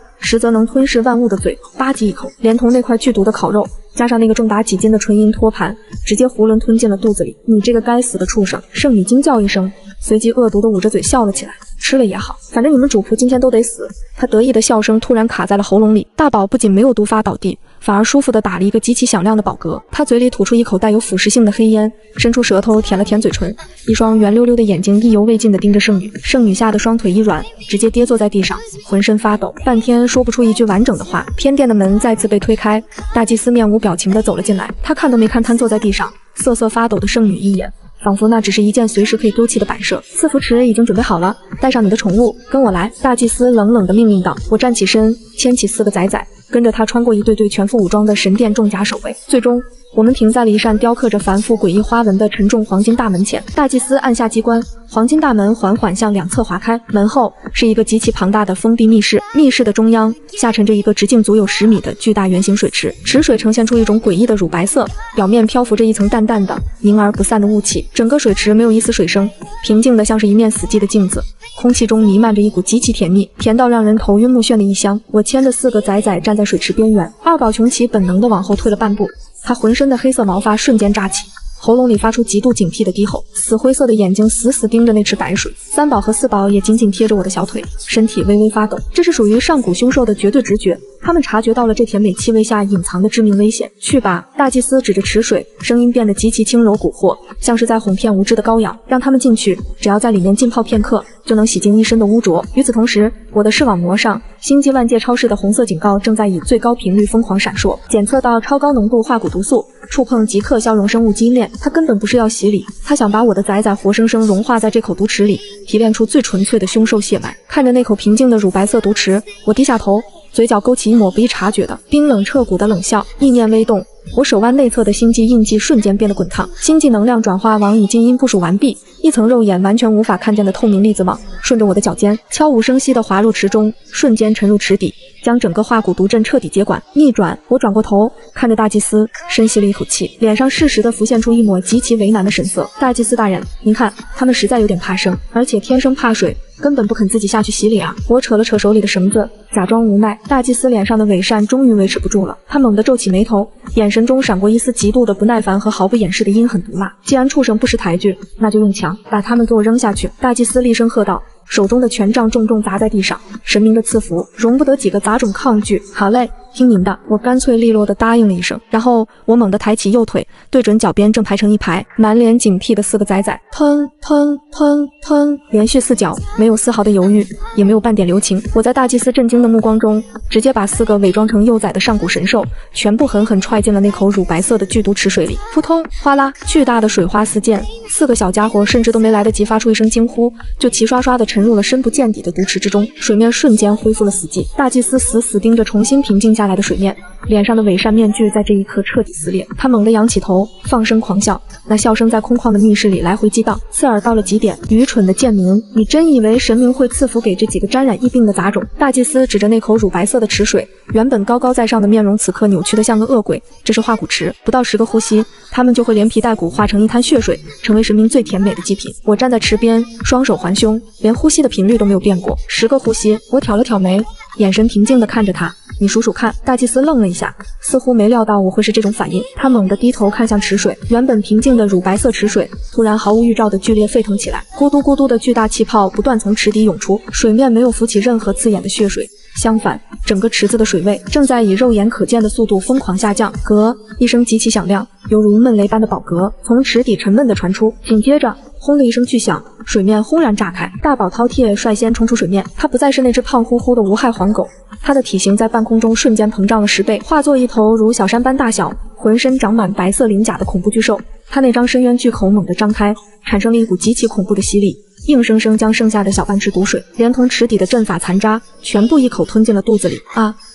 实则能吞噬万物的嘴，吧唧一口，连同那块剧毒的烤肉，加上那个重达几斤的纯银托盘，直接囫囵吞进了肚子里。你这个该死的畜生！圣女惊叫一声，随即恶毒地捂着嘴笑了起来。吃了也好，反正你们主仆今天都得死。他得意的笑声突然卡在了喉咙里。大宝不仅没有毒发倒地，反而舒服地打了一个极其响亮的饱嗝。他嘴里吐出一口带有腐蚀性的黑烟，伸出舌头舔了舔嘴唇，一双圆溜溜的眼睛意犹未尽地盯着圣女。圣女吓得双腿一软，直接跌坐在地上，浑身发抖，半天说不出一句完整的话。偏殿的门再次被推开，大祭司面无表情地走了进来。他看都没看瘫坐在地上瑟瑟发抖的圣女一眼，仿佛那只是一件随时可以丢弃的摆设。赐福池已经准备好了，带上你的宠物，跟我来。大祭司冷冷地命令道。我站起身，牵起4个崽崽，跟着他穿过一对对全副武装的神殿重甲守卫，最终我们停在了一扇雕刻着繁复诡异花纹的沉重黄金大门前。大祭司按下机关，黄金大门缓缓向两侧划开，门后是一个极其庞大的封闭密室，密室的中央下沉着一个直径足有10米的巨大圆形水池，池水呈现出一种诡异的乳白色，表面漂浮着一层淡淡的凝而不散的雾气，整个水池没有一丝水声，平静的像是一面死寂的镜子，空气中弥漫着一股极其甜蜜，甜到让人头晕目眩的异香。我牵着4个崽崽站在水池边缘，二宝穷奇本能地往后退了半步，他浑身的黑色毛发瞬间炸起，喉咙里发出极度警惕的低吼，死灰色的眼睛死死盯着那池白水。3宝和4宝也紧紧贴着我的小腿，身体微微发抖。这是属于上古凶兽的绝对直觉，他们察觉到了这甜美气味下隐藏的致命危险。去吧，大祭司指着池水，声音变得极其轻柔蛊惑，像是在哄骗无知的羔羊。让他们进去，只要在里面浸泡片刻，就能洗净一身的污浊。与此同时，我的视网膜上星际万界超市的红色警告正在以最高频率疯狂闪烁，检测到超高浓度化骨毒素，触碰即刻消融生物基因链。他根本不是要洗礼，他想把我的崽崽活生生融化在这口毒池里，提炼出最纯粹的凶兽血脉。看着那口平静的乳白色毒池，我低下头，嘴角勾起一抹不易察觉的冰冷彻骨的冷笑，意念微动，我手腕内侧的星际印记瞬间变得滚烫，星际能量转化网已经因部署完毕，一层肉眼完全无法看见的透明粒子网顺着我的脚尖悄无声息地滑入池中，瞬间沉入池底，将整个化骨毒阵彻底接管。逆转，我转过头看着大祭司，深吸了一口气，脸上适时地浮现出一抹极其为难的神色。大祭司大人，您看，他们实在有点怕生，而且天生怕水，根本不肯自己下去洗礼啊。我扯了扯手里的绳子，假装无奈。大祭司脸上的伪善终于维持不住了，他猛地皱起眉头，眼神中闪过一丝极度的不耐烦和毫不掩饰的阴狠毒辣。既然畜生不识抬举，那就用强把他们给我扔下去。大祭司厉声喝道，手中的权杖重重砸在地上，神明的赐福容不得几个杂种抗拒。好嘞，听您的，我干脆利落地答应了一声，然后我猛地抬起右腿，对准脚边正排成一排满脸警惕的4个崽崽，砰砰砰砰，连续4脚，没有丝毫的犹豫，也没有半点留情。我在大祭司震惊的目光中，直接把4个伪装成幼崽的上古神兽全部狠狠踹进了那口乳白色的剧毒池水里。扑通，哗啦，巨大的水花四溅，4个小家伙甚至都没来得及发出一声惊呼，就齐刷刷地沉入了深不见底的毒池之中，水面瞬间恢复了死寂。大祭司死死盯着重新平静下来的水面，脸上的伪善面具在这一刻彻底撕裂。他猛地仰起头，放声狂笑，那笑声在空旷的密室里来回激荡，刺耳到了极点。愚蠢的贱民，你真以为神明会赐福给这几个沾染疫病的杂种？大祭司指着那口乳白色的池水，原本高高在上的面容此刻扭曲得像个恶鬼。这是化骨池，不到10个呼吸，他们就会连皮带骨化成一滩血水，成为神明最甜美的祭品。我站在池边，双手环胸，连呼吸的频率都没有变过。10个呼吸，我挑了挑眉，眼神平静地看着他。你数数看。大祭司愣了一下，似乎没料到我会是这种反应。他猛地低头看向池水，原本平静的乳白色池水突然毫无预兆的剧烈沸腾起来，咕嘟咕嘟的巨大气泡不断从池底涌出，水面没有浮起任何刺眼的血水，相反，整个池子的水位正在以肉眼可见的速度疯狂下降。咯一声极其响亮，犹如闷雷般的饱嗝从池底沉闷地传出，紧接着轰的一声巨响，水面轰然炸开，大宝饕餮率先冲出水面。它不再是那只胖乎乎的无害黄狗，它的体型在半空中瞬间膨胀了10倍，化作一头如小山般大小、浑身长满白色鳞甲的恐怖巨兽。它那张深渊巨口猛地张开，产生了一股极其恐怖的吸力，硬生生将剩下的小半池毒水连同池底的阵法残渣全部一口吞进了肚子里。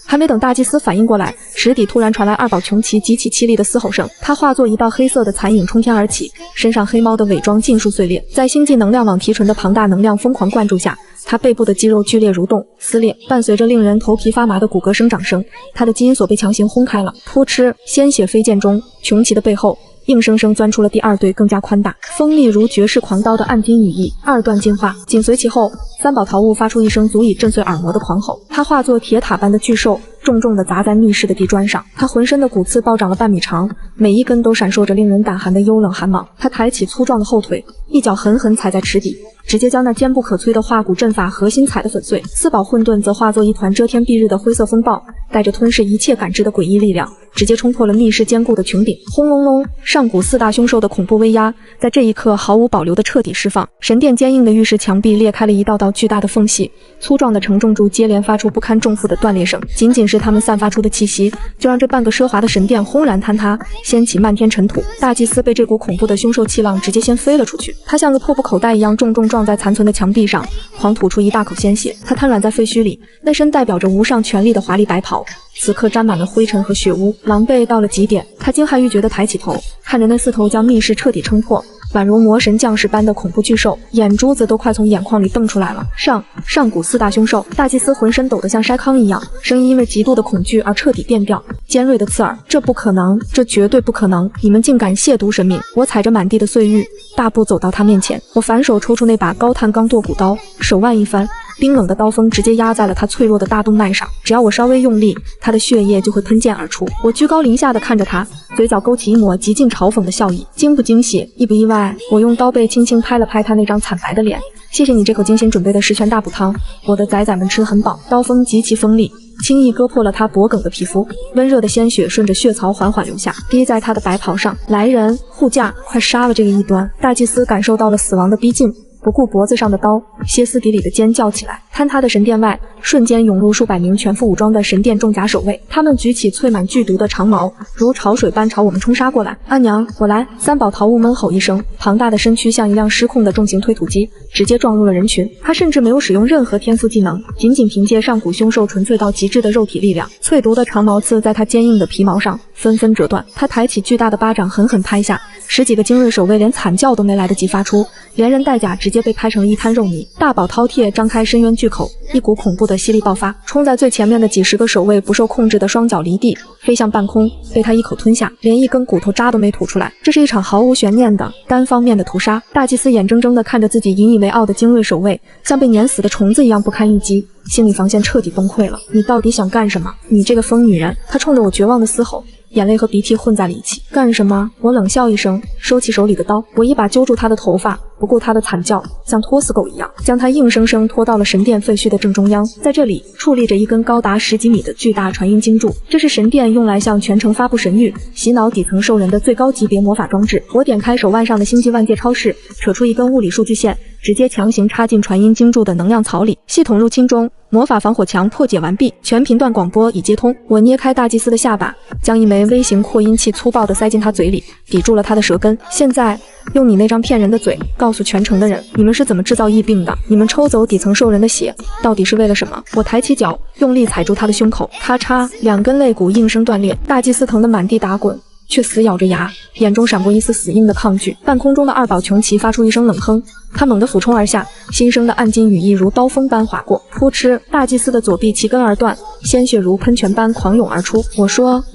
还没等大祭司反应过来，池底突然传来二宝琼奇极其凄厉的嘶吼声，他化作一道黑色的残影冲天而起，身上黑猫的伪装尽数碎裂，在星际能量网提纯的庞大能量疯狂灌注下，他背部的肌肉剧烈蠕动撕裂，伴随着令人头皮发麻的骨骼生长声，他的基因锁被强行轰开了，噗嗤，鲜血飞溅中，琼奇的背后硬生生钻出了第2对更加宽大、锋利如绝世狂刀的暗金羽翼，2段进化。紧随其后，三宝桃物发出一声足以震碎耳膜的狂吼，它化作铁塔般的巨兽，重重地砸在密室的地砖上。它浑身的骨刺暴长了半米长，每一根都闪烁着令人胆寒的幽冷寒芒。它抬起粗壮的后腿，一脚狠狠踩在池底，直接将那坚不可摧的化骨阵法核心踩得粉碎。四宝混沌则化作一团遮天蔽日的灰色风暴，带着吞噬一切感知的诡异力量，直接冲破了密室坚固的穹顶。轰隆隆，上古4大凶兽的恐怖威压在这一刻毫无保留地彻底释放。神殿坚硬的浴室墙壁裂开了一道道巨大的缝隙，粗壮的承重柱接连发出不堪重负的断裂声。仅仅是他们散发出的气息，就让这半个奢华的神殿轰然坍塌，掀起漫天尘土。大祭司被这股恐怖的凶兽气浪直接掀飞了出去，他像个破布口袋一样重重撞在残存的墙壁上，狂吐出一大口鲜血。他瘫软在废墟里，那身代表着无上权力的华丽白袍此刻沾满了灰尘和血污，狼狈到了极点。他惊骇欲绝地抬起头，看着那4头将密室彻底撑破，宛如魔神降世般的恐怖巨兽，眼珠子都快从眼眶里瞪出来了。上古4大凶兽。大祭司浑身抖得像筛糠一样，声音因为极度的恐惧而彻底变调，尖锐的刺耳。这不可能，这绝对不可能！你们竟敢亵渎神明！我踩着满地的碎玉，大步走到他面前，我反手抽出那把高碳钢剁骨刀，手腕一翻，冰冷的刀锋直接压在了他脆弱的大动脉上，只要我稍微用力，他的血液就会喷溅而出。我居高临下地看着他，嘴角勾起一抹极尽嘲讽的笑意。惊不惊喜，意不意外？我用刀背轻轻拍了拍他那张惨白的脸，谢谢你这口精心准备的10全大补汤，我的崽崽们吃得很饱。刀锋极其锋利，轻易割破了他脖颈的皮肤，温热的鲜血顺着血槽缓缓流下，滴在他的白袍上。来人，护驾，快杀了这个异端！大祭司感受到了死亡的逼近，不顾脖子上的刀，歇斯底里的尖叫起来。坍塌的神殿外，瞬间涌入数百名全副武装的神殿重甲守卫，他们举起淬满剧毒的长矛，如潮水般朝我们冲杀过来。阿娘，我来！三宝桃物闷吼一声，庞大的身躯像一辆失控的重型推土机，直接撞入了人群。他甚至没有使用任何天赋技能，仅凭借上古凶兽纯粹到极致的肉体力量，淬毒的长矛刺在他坚硬的皮毛上纷纷折断。他抬起巨大的巴掌狠狠拍下，10几个精锐守卫连惨叫都没来得及发出，连人带甲直接被拍成了一滩肉泥。大宝饕餮张开深渊巨口，一股恐怖的吸力爆发，冲在最前面的几10个守卫不受控制的双脚离地，飞向半空，被他一口吞下，连一根骨头渣都没吐出来。这是一场毫无悬念的单方面的屠杀。大祭司眼睁睁地看着自己引以为傲的精锐守卫像被碾死的虫子一样不堪一击，心理防线彻底崩溃了。你到底想干什么？你这个疯女人！他冲着我绝望的嘶吼，眼泪和鼻涕混在了一起。干什么？我冷笑一声，收起手里的刀，我一把揪住他的头发，不顾他的惨叫，像拖死狗一样将他硬生生拖到了神殿废墟的正中央。在这里矗立着一根高达10几米的巨大传音经柱，这是神殿用来向全城发布神谕、洗脑底层兽人的最高级别魔法装置。我点开手腕上的星际万界超市，扯出一根物理数据线，直接强行插进传音经柱的能量槽里。系统入侵中，魔法防火墙破解完毕，全频段广播已接通。我捏开大祭司的下巴，将一枚微型扩音器粗暴地塞进他嘴里，抵住了他的舌根。现在用你那张骗人的嘴告告诉全城的人，你们是怎么制造疫病的？你们抽走底层兽人的血，到底是为了什么？我抬起脚，用力踩住他的胸口，咔嚓，2根肋骨应声断裂。大祭司疼得满地打滚，却死咬着牙，眼中闪过一丝死硬的抗拒。半空中的二宝琼奇发出一声冷哼，他猛地俯冲而下，新生的暗金羽翼如刀锋般划过，扑哧，大祭司的左臂齐根而断，鲜血如喷泉般狂涌而出。我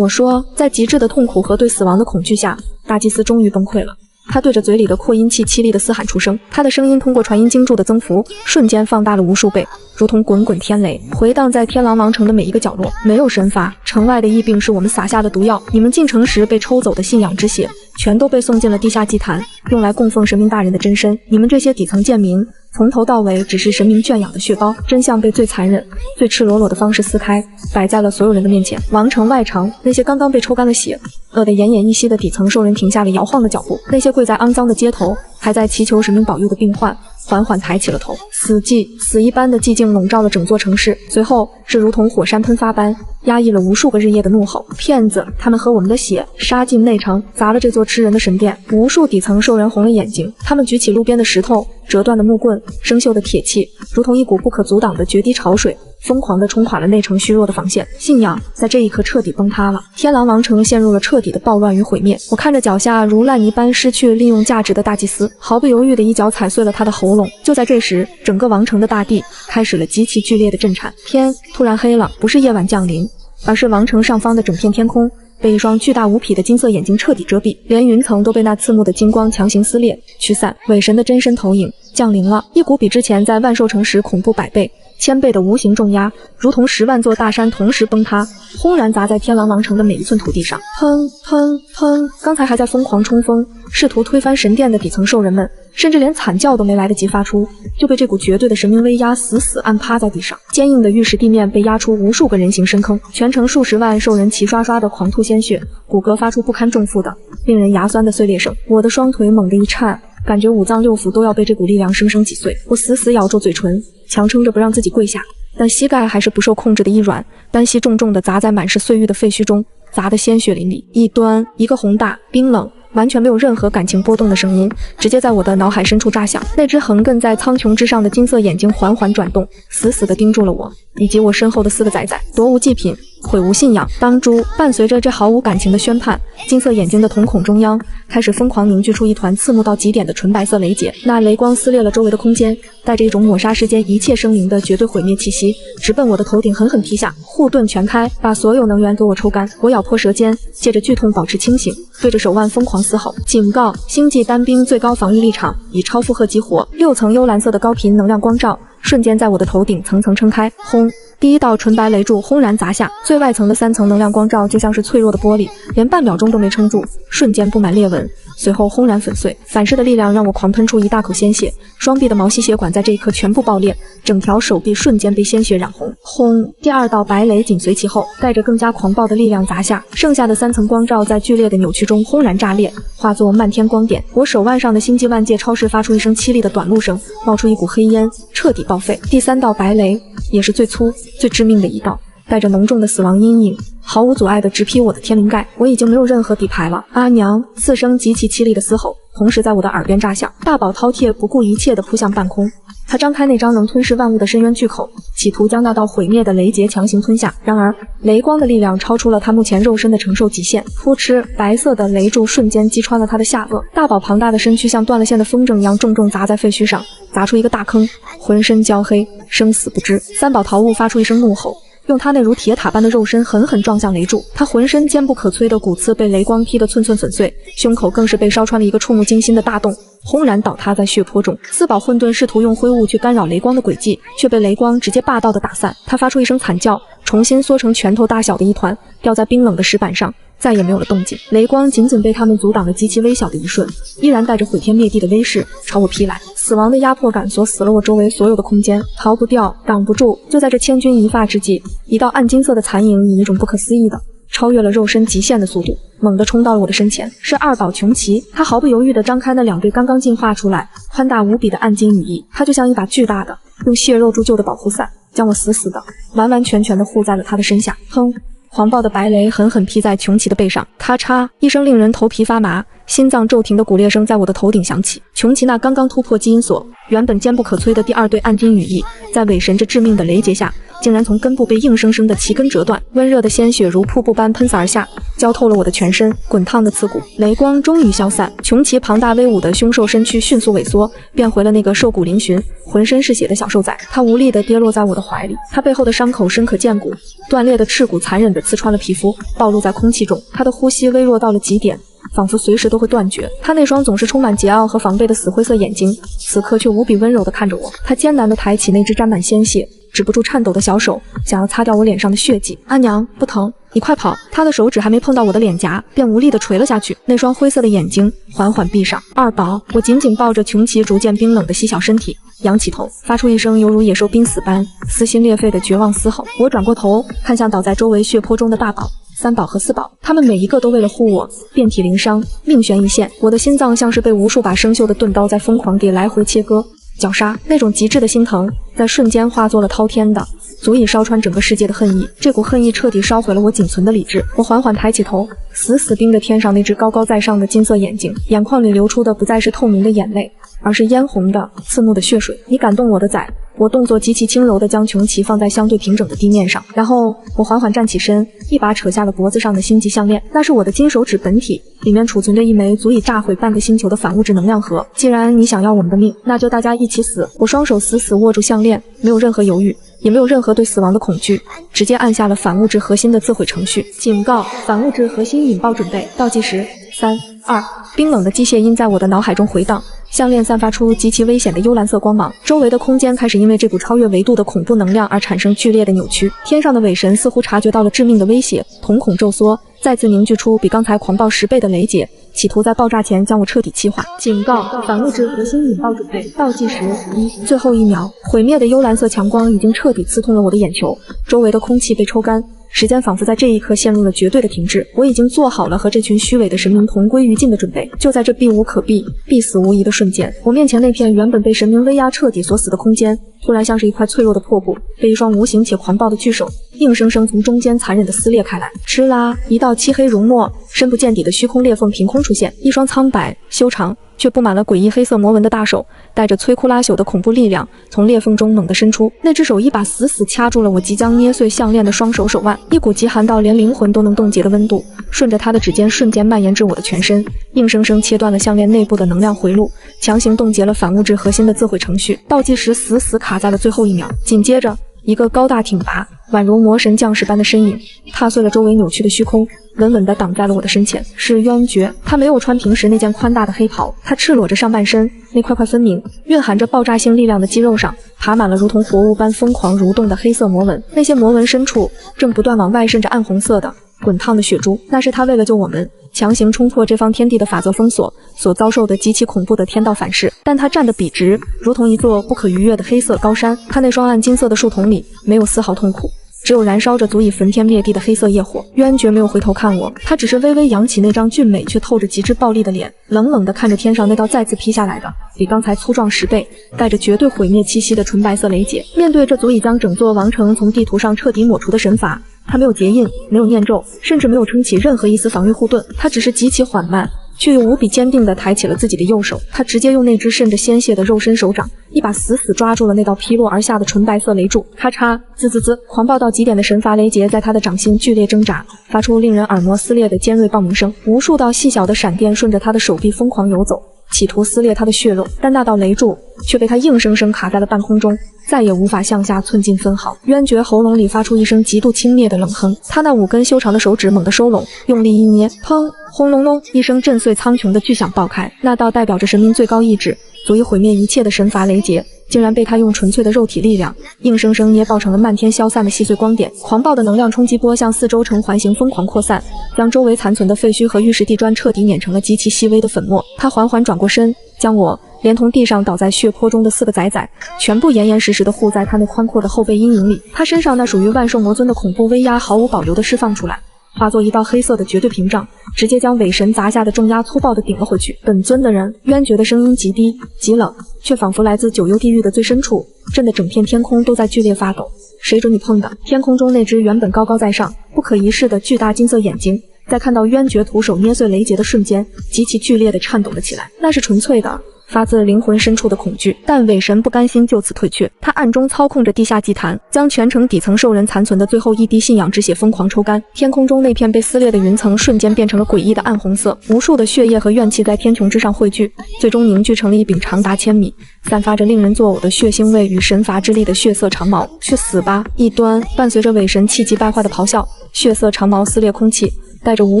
说，在极致的痛苦和对死亡的恐惧下，大祭司终于崩溃了。他对着嘴里的扩音器凄厉地嘶喊出声，他的声音通过传音经柱的增幅，瞬间放大了无数倍，如同滚滚天雷，回荡在天狼王城的每一个角落。没有神罚，城外的疫病是我们撒下的毒药。你们进城时被抽走的信仰之血，全都被送进了地下祭坛，用来供奉神明大人的真身。你们这些底层贱民，从头到尾只是神明圈养的血包。真相被最残忍、最赤裸裸的方式撕开，摆在了所有人的面前。王城外城，那些刚刚被抽干了血、饿得奄奄一息的底层兽人停下了摇晃的脚步，那些跪在肮脏的街头，还在祈求神明保佑的病患，缓缓抬起了头。死一般的寂静笼罩了整座城市，随后是如同火山喷发般压抑了无数个日夜的怒吼。骗子，他们喝我们的血，杀进内城，砸了这座吃人的神殿。无数底层兽人红了眼睛，他们举起路边的石头、折断的木棍、生锈的铁器，如同一股不可阻挡的决堤潮水，疯狂地冲垮了内城虚弱的防线。信仰在这一刻彻底崩塌了，天狼王城陷入了彻底的暴乱与毁灭。我看着脚下如烂泥般失去利用价值的大祭司，毫不犹豫地一脚踩碎了他的喉咙。就在这时，整个王城的大地开始了极其剧烈的震颤，天突然黑了，不是夜晚降临，而是王城上方的整片天空被一双巨大无匹的金色眼睛彻底遮蔽，连云层都被那刺目的金光强行撕裂驱散。伪神的真身投影降临了，一股比之前在万兽城时恐怖100倍、1000倍的无形重压，如同10万座大山同时崩塌，轰然砸在天狼王城的每一寸土地上。砰砰砰！刚才还在疯狂冲锋，试图推翻神殿的底层兽人们，甚至连惨叫都没来得及发出，就被这股绝对的神明威压死死按趴在地上。坚硬的玉石地面被压出无数个人形深坑，全城数十万兽人齐刷刷的狂吐鲜血，骨骼发出不堪重负的、令人牙酸的碎裂声。我的双腿猛地一颤，感觉5脏6腑都要被这股力量生生挤碎。我死死咬住嘴唇，强撑着不让自己跪下，但膝盖还是不受控制的一软，单膝重重地砸在满是碎玉的废墟中，砸得鲜血淋漓。一端，一个宏大、冰冷、完全没有任何感情波动的声音直接在我的脑海深处炸响。那只横亘在苍穹之上的金色眼睛缓缓转动，死死地盯住了我以及我身后的4个崽崽。夺无祭品，毁无信仰。当初伴随着这毫无感情的宣判，金色眼睛的瞳孔中央开始疯狂凝聚出一团刺目到极点的纯白色雷结，那雷光撕裂了周围的空间，带着一种抹杀世间一切生灵的绝对毁灭气息，直奔我的头顶狠狠劈下。护盾全开，把所有能源给我抽干。我咬破舌尖，借着剧痛保持清醒，对着手腕疯狂嘶吼：警告！星际单兵最高防御力场以超负荷激活，6层幽蓝色的高频能量光照瞬间在我的头顶层层撑开。轰！第一道纯白雷柱轰然砸下，最外层的3层能量光罩就像是脆弱的玻璃，连半秒钟都没撑住，瞬间布满裂纹，随后轰然粉碎。反噬的力量让我狂喷出一大口鲜血，双臂的毛细血管在这一刻全部爆裂，整条手臂瞬间被鲜血染红。轰！第2道白雷紧随其后，带着更加狂暴的力量砸下，剩下的3层光罩在剧烈的扭曲中轰然炸裂，化作漫天光点。我手腕上的星际万界超市发出一声凄厉的短路声，冒出一股黑烟，彻底报废。第3道白雷也是最粗最致命的一道，带着浓重的死亡阴影，毫无阻碍地直劈我的天灵盖。我已经没有任何底牌了。阿娘！4声极其凄厉的嘶吼同时在我的耳边炸响。大宝饕餮不顾一切地扑向半空，他张开那张能吞噬万物的深渊巨口，企图将那道毁灭的雷劫强行吞下。然而雷光的力量超出了他目前肉身的承受极限，扑哧，白色的雷柱瞬间击穿了他的下颚。大宝庞大的身躯像断了线的风筝一样重重砸在废墟上，砸出一个大坑，浑身焦黑，生死不知。3宝桃物发出一声怒吼，用他那如铁塔般的肉身狠狠撞向雷柱，他浑身坚不可摧的骨刺被雷光劈得寸寸粉碎，胸口更是被烧穿了一个触目惊心的大洞，轰然倒塌在血泊中。4宝混沌试图用灰雾去干扰雷光的轨迹，却被雷光直接霸道的打散。他发出一声惨叫，重新缩成拳头大小的一团，掉在冰冷的石板上，再也没有了动静。雷光仅仅被他们阻挡了极其微小的一瞬，依然带着毁天灭地的威势朝我劈来。死亡的压迫感锁死了我周围所有的空间，逃不掉，挡不住。就在这千钧一发之际，一道暗金色的残影以一种不可思议的超越了肉身极限的速度，猛地冲到了我的身前。是2宝琼奇，他毫不犹豫地张开那2对刚刚进化出来宽大无比的暗金羽翼，他就像一把巨大的用血肉铸就的保护伞，将我死死的完完全全地护在了他的身下。砰！狂暴的白雷狠狠劈在穷奇的背上，咔嚓一声令人头皮发麻、心脏骤停的骨裂声在我的头顶响起。穷奇那刚刚突破基因锁，原本坚不可摧的第二对暗金羽翼，在尾神着致命的雷劫下，竟然从根部被硬生生的齐根折断，温热的鲜血如瀑布般喷洒而下，浇透了我的全身，滚烫的刺骨。雷光终于消散，穷奇庞大威武的凶兽身躯迅速萎缩，变回了那个瘦骨嶙峋、浑身是血的小兽仔。他无力地跌落在我的怀里，他背后的伤口深可见骨，断裂的翅骨残忍地刺穿了皮肤，暴露在空气中。他的呼吸微弱到了极点，仿佛随时都会断绝。他那双总是充满桀骜和防备的死灰色眼睛，此刻却无比温柔地看着我。他艰难地抬起那只沾满鲜血、止不住颤抖的小手，想要擦掉我脸上的血迹。阿娘，不疼，你快跑！他的手指还没碰到我的脸颊，便无力地垂了下去，那双灰色的眼睛缓缓闭上。二宝，我紧紧抱着穷奇逐渐冰冷的细小身体，仰起头，发出一声犹如野兽濒死般撕心裂肺的绝望嘶吼。我转过头，看向倒在周围血泊中的大宝、三宝和四宝，他们每一个都为了护我，遍体鳞伤，命悬一线。我的心脏像是被无数把生锈的钝刀在疯狂地来回切割、绞杀，那种极致的心疼在瞬间化作了滔天的、足以烧穿整个世界的恨意。这股恨意彻底烧毁了我仅存的理智。我缓缓抬起头，死死盯着天上那只高高在上的金色眼睛，眼眶里流出的不再是透明的眼泪，而是嫣红的、刺目的血水。你感动我的仔。我动作极其轻柔地将穷奇放在相对平整的地面上，然后我缓缓站起身，一把扯下了脖子上的星级项链。那是我的金手指本体，里面储存着一枚足以炸毁半个星球的反物质能量核。既然你想要我们的命，那就大家一起死。我双手死死握住项链，没有任何犹豫，也没有任何对死亡的恐惧，直接按下了反物质核心的自毁程序。警告：反物质核心引爆准备。倒计时3、2，冰冷的机械音在我的脑海中回荡。项链散发出极其危险的幽蓝色光芒，周围的空间开始因为这股超越维度的恐怖能量而产生剧烈的扭曲。天上的伪神似乎察觉到了致命的威胁，瞳孔骤缩，再次凝聚出比刚才狂暴10倍的雷劫，企图在爆炸前将我彻底气化。警告：反物质核心引爆准备。倒计时1，最后1秒。毁灭的幽蓝色强光已经彻底刺痛了我的眼球，周围的空气被抽干，时间仿佛在这一刻陷入了绝对的停滞。我已经做好了和这群虚伪的神明同归于尽的准备。就在这避无可避、必死无疑的瞬间，我面前那片原本被神明威压彻底锁死的空间，突然像是一块脆弱的破布，被一双无形且狂暴的巨手硬生生从中间残忍地撕裂开来。哧啦，一道漆黑如墨、深不见底的虚空裂缝凭空出现，一双苍白、修长却布满了诡异黑色魔纹的大手，带着摧枯拉朽的恐怖力量从裂缝中猛地伸出。那只手一把死死掐住了我即将捏碎项链的双手手腕，一股极寒到连灵魂都能冻结的温度顺着他的指尖瞬间蔓延至我的全身，硬生生切断了项链内部的能量回路，强行冻结了反物质核心的自毁程序。倒计时死死卡在了最后1秒，紧接着一个高大挺拔、宛如魔神将士般的身影踏碎了周围扭曲的虚空，稳稳地挡在了我的身前。是渊绝，他没有穿平时那件宽大的黑袍，他赤裸着上半身，那块块分明、蕴含着爆炸性力量的肌肉上爬满了如同活物般疯狂蠕动的黑色魔纹，那些魔纹深处正不断往外渗着暗红色的、滚烫的血珠，那是他为了救我们强行冲破这方天地的法则封锁所遭受的极其恐怖的天道反噬。但他站得笔直，如同一座不可逾越的黑色高山。他那双暗金色的树瞳里没有丝毫痛苦，只有燃烧着足以焚天灭地的黑色业火。渊绝没有回头看我，他只是微微扬起那张俊美却透着极致暴力的脸，冷冷地看着天上那道再次劈下来的比刚才粗壮10倍、带着绝对毁灭气息的纯白色雷劫。面对这足以将整座王城从地图上彻底抹除的神法，他没有结印，没有念咒，甚至没有撑起任何一丝防御护盾，他只是极其缓慢却又无比坚定地抬起了自己的右手。他直接用那只渗着鲜血的肉身手掌一把死死抓住了那道劈落而下的纯白色雷柱。咔嚓，滋滋滋，狂暴到极点的神罚雷劫在他的掌心剧烈挣扎，发出令人耳膜撕裂的尖锐爆鸣声。无数道细小的闪电顺着他的手臂疯狂游走，企图撕裂他的血肉，但那道雷柱却被他硬生生卡在了半空中，再也无法向下寸进分毫。渊绝喉咙里发出一声极度轻蔑的冷哼，他那5根修长的手指猛地收拢，用力一捏，砰，轰隆隆，一声震碎苍穹的巨响爆开。那道代表着神明最高意志、足以毁灭一切的神罚雷劫，竟然被他用纯粹的肉体力量硬生生捏爆成了漫天消散的细碎光点。狂暴的能量冲击波向四周呈环形疯狂扩散，将周围残存的废墟和玉石地砖彻底碾成了极其细微的粉末。他缓缓转过身，将我连同地上倒在血泊中的4个崽崽全部严严实实地护在他那宽阔的后背阴影里。他身上那属于万兽魔尊的恐怖威压毫无保留地释放出来，化作一道黑色的绝对屏障，直接将伪神砸下的重压粗暴地顶了回去。本尊的人，渊绝的声音极低极冷，却仿佛来自九幽地狱的最深处，震得整片天空都在剧烈发抖。谁准你碰的？天空中那只原本高高在上、不可一世的巨大金色眼睛，在看到渊绝徒手捏碎雷劫的瞬间，极其剧烈地颤抖了起来。那是纯粹的发自灵魂深处的恐惧，但伪神不甘心就此退却，他暗中操控着地下祭坛，将全城底层兽人残存的最后一滴信仰之血疯狂抽干。天空中那片被撕裂的云层瞬间变成了诡异的暗红色，无数的血液和怨气在天穹之上汇聚，最终凝聚成了一柄长达千米、散发着令人作呕的血腥味与神罚之力的血色长矛。去死吧！一端伴随着伪神气急败坏的咆哮，血色长矛撕裂空气，带着无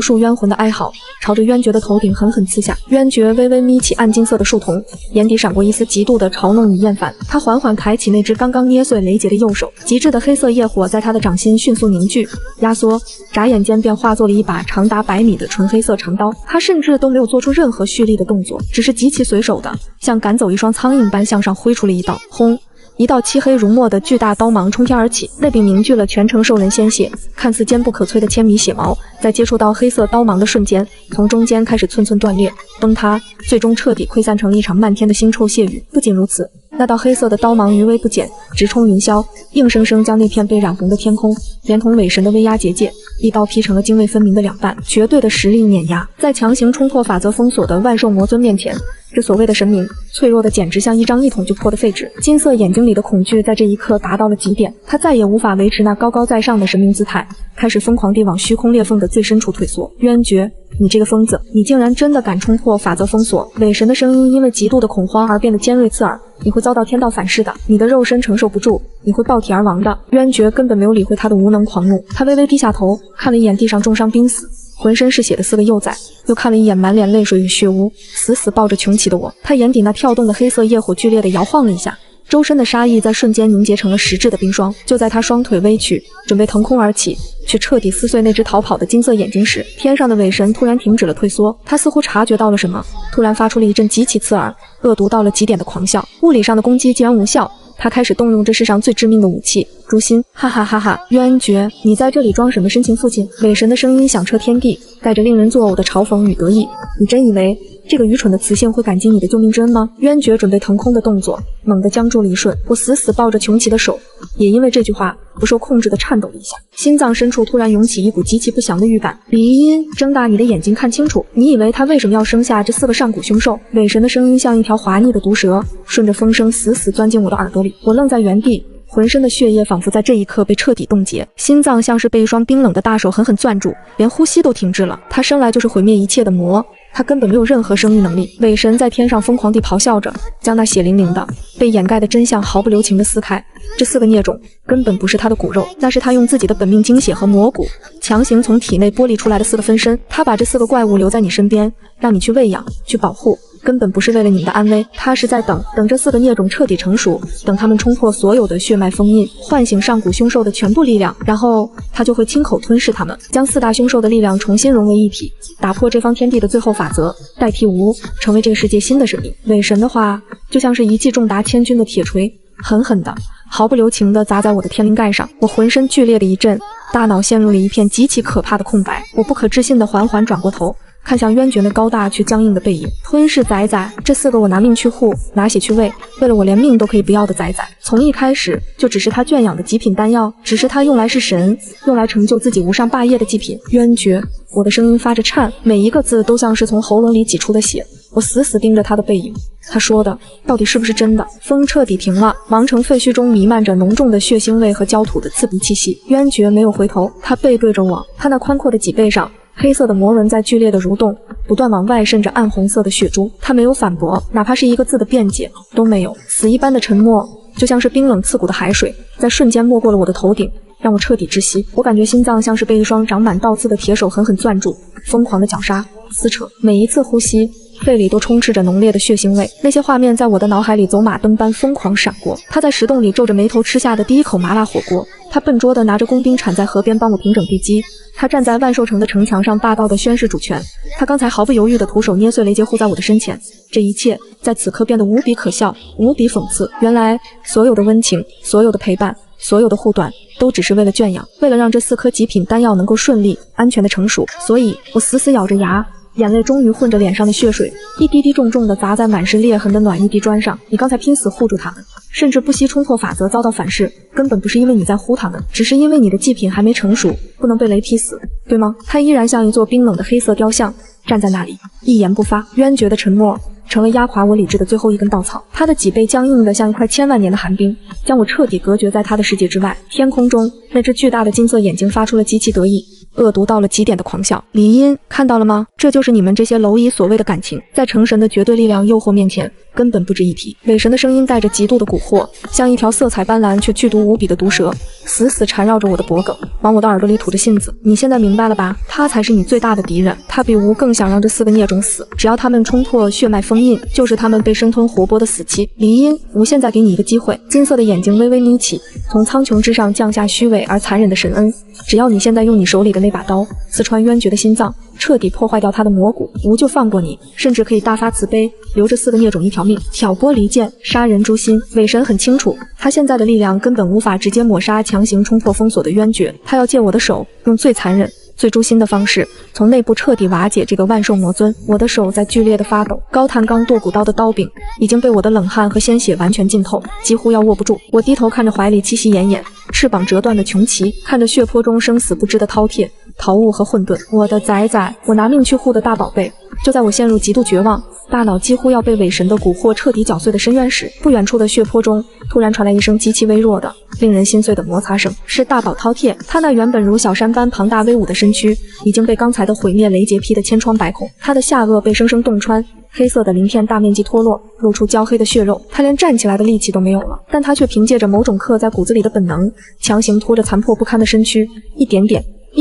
数冤魂的哀嚎，朝着渊绝的头顶狠狠刺下。渊绝微微眯起暗金色的树瞳，眼底闪过一丝极度的嘲弄与厌烦。他缓缓抬起那只刚刚捏碎雷劫的右手，极致的黑色业火在他的掌心迅速凝聚、压缩，眨眼间便化作了一把长达100米的纯黑色长刀。他甚至都没有做出任何蓄力的动作，只是极其随手的，像赶走一双苍蝇般向上挥出了一刀。轰！一道漆黑如墨的巨大刀芒冲天而起，那柄凝聚了全城兽人鲜血，看似坚不可摧的千米血矛，在接触到黑色刀芒的瞬间，从中间开始寸寸断裂、崩塌，最终彻底溃散成了一场漫天的腥臭血雨。不仅如此，那道黑色的刀芒余威不减，直冲云霄，硬生生将那片被染红的天空，连同伪神的威压结界，一刀劈成了泾渭分明的两半。绝对的实力碾压，在强行冲破法则封锁的万兽魔尊面前，这所谓的神明，脆弱的简直像一张一捅就破的废纸。金色眼睛里的恐惧在这一刻达到了极点，他再也无法维持那高高在上的神明姿态，开始疯狂地往虚空裂缝的最深处退缩。渊绝，你这个疯子，你竟然真的敢冲破法则封锁！伪神的声音因为极度的恐慌而变得尖锐刺耳，你会遭到天道反噬的，你的肉身承受不住，你会爆体而亡的。渊绝根本没有理会他的无能狂怒，他微微低下头，看了一眼地上重伤濒死、浑身是血的4个幼崽，又看了一眼满脸泪水与血污、死死抱着穷奇的我。他眼底那跳动的黑色业火剧烈地摇晃了一下，周身的杀意在瞬间凝结成了实质的冰霜。就在他双腿微曲，准备腾空而起，去彻底撕碎那只逃跑的金色眼睛时，天上的伪神突然停止了退缩，他似乎察觉到了什么，突然发出了一阵极其刺耳、恶毒到了极点的狂笑。物理上的攻击既然无效，他开始动用这世上最致命的武器——诛心！哈哈哈哈！渊绝，你在这里装什么深情父亲？伪神的声音响彻天地，带着令人作呕的嘲讽与得意。你真以为这个愚蠢的雌性会感激你的救命之恩吗？渊绝准备腾空的动作猛地僵住了一瞬，我死死抱着穷奇的手，也因为这句话不受控制的颤抖了一下，心脏深处突然涌起一股极其不祥的预感。李音，睁大你的眼睛看清楚，你以为他为什么要生下这4个上古凶兽？伪神的声音像一条滑腻的毒蛇，顺着风声死死钻进我的耳朵里。我愣在原地，浑身的血液仿佛在这一刻被彻底冻结，心脏像是被一双冰冷的大手狠狠攥住，连呼吸都停滞了。他生来就是毁灭一切的魔，他根本没有任何生育能力。伪神在天上疯狂地咆哮着，将那血淋淋的、被掩盖的真相毫不留情地撕开。这4个孽种根本不是他的骨肉，那是他用自己的本命精血和魔骨强行从体内剥离出来的4个分身。他把这4个怪物留在你身边，让你去喂养、去保护，根本不是为了你们的安危，他是在等这4个孽种彻底成熟，等他们冲破所有的血脉封印，唤醒上古凶兽的全部力量，然后他就会亲口吞噬他们，将4大凶兽的力量重新融为一体，打破这方天地的最后法则，代替无，成为这个世界新的神明。伪神的话就像是一记重达千钧的铁锤，狠狠的、毫不留情地砸在我的天灵盖上，我浑身剧烈的一震，大脑陷入了一片极其可怕的空白。我不可置信地缓缓转过头，看向渊绝那高大却僵硬的背影。吞噬崽崽，这4个我拿命去护，拿血去喂，为了我连命都可以不要的崽崽，从一开始就只是他圈养的极品丹药，只是他用来是神，用来成就自己无上霸业的祭品。渊绝，我的声音发着颤，每一个字都像是从喉咙里挤出的血。我死死盯着他的背影，他说的到底是不是真的？风彻底停了，王城废墟中弥漫着浓重的血腥味和焦土的刺鼻气息。渊绝没有回头，他背对着我，他那宽阔的脊背上黑色的魔纹在剧烈的蠕动，不断往外渗着暗红色的血珠。他没有反驳，哪怕是一个字的辩解都没有，死一般的沉默，就像是冰冷刺骨的海水，在瞬间没过了我的头顶，让我彻底窒息。我感觉心脏像是被一双长满倒刺的铁手狠狠攥住，疯狂的绞杀、撕扯，每一次呼吸肺里都充斥着浓烈的血腥味。那些画面在我的脑海里走马灯般疯狂闪过。他在石洞里皱着眉头吃下的第一口麻辣火锅，他笨拙地拿着工兵铲在河边帮我平整地基，他站在万兽城的城墙上霸道地宣示主权，他刚才毫不犹豫地徒手捏碎雷劫护在我的身前。这一切在此刻变得无比可笑，无比讽刺。原来所有的温情，所有的陪伴，所有的护短，都只是为了圈养，为了让这4颗极品丹药能够顺利安全的成熟。所以我死死咬着牙，眼泪终于混着脸上的血水，一滴滴重重地砸在满是裂痕的暖玉地砖上。你刚才拼死护住他们，甚至不惜冲破法则遭到反噬，根本不是因为你在呼他们，只是因为你的祭品还没成熟，不能被雷劈死，对吗？他依然像一座冰冷的黑色雕像，站在那里，一言不发。渊觉的沉默成了压垮我理智的最后一根稻草，他的脊背僵硬的像一块千万年的寒冰，将我彻底隔绝在他的世界之外。天空中，那只巨大的金色眼睛发出了极其得意、恶毒到了极点的狂笑。李音，看到了吗？这就是你们这些蝼蚁所谓的感情，在成神的绝对力量诱惑面前，根本不值一提。伪神的声音带着极度的蛊惑，像一条色彩斑斓却剧毒无比的毒蛇，死死缠绕着我的脖颈，往我的耳朵里吐着信子。你现在明白了吧？他才是你最大的敌人，他比无更想让这4个孽种死。只要他们冲破血脉封印，就是他们被生吞活剥的死期。李音，吾现在给你一个机会。金色的眼睛微微眯起，从苍穹之上降下虚伪而残忍的神恩。只要你现在用你手里的那把刀刺穿渊觉的心脏，彻底破坏掉他的魔骨，吾就放过你，甚至可以大发慈悲，留这4个孽种一条命。挑拨离间，杀人诛心。伪神很清楚，他现在的力量根本无法直接抹杀强行冲破封锁的渊觉，他要借我的手，用最残忍、最诛心的方式，从内部彻底瓦解这个万兽魔尊。我的手在剧烈的发抖，高碳钢剁骨刀的刀柄已经被我的冷汗和鲜血完全浸透，几乎要握不住。我低头看着怀里气息奄奄、翅膀折断的穷奇，看着血泊中生死不知的饕餮、桃物和混沌。我的崽崽，我拿命去护的大宝贝。就在我陷入极度绝望，大脑几乎要被伪神的蛊惑彻底搅碎的深渊时，不远处的血泊中突然传来一声极其微弱的、令人心碎的摩擦声。是大宝饕餮，他那原本如小山般庞大威武的身躯，已经被刚才的毁灭雷劫劈得千疮百孔，他的下颚被生生洞穿，黑色的鳞片大面积脱落，露出焦黑的血肉，他连站起来的力气都没有了，但他却凭借着某种刻在骨子里的本能，强行拖着残破不堪的身躯，一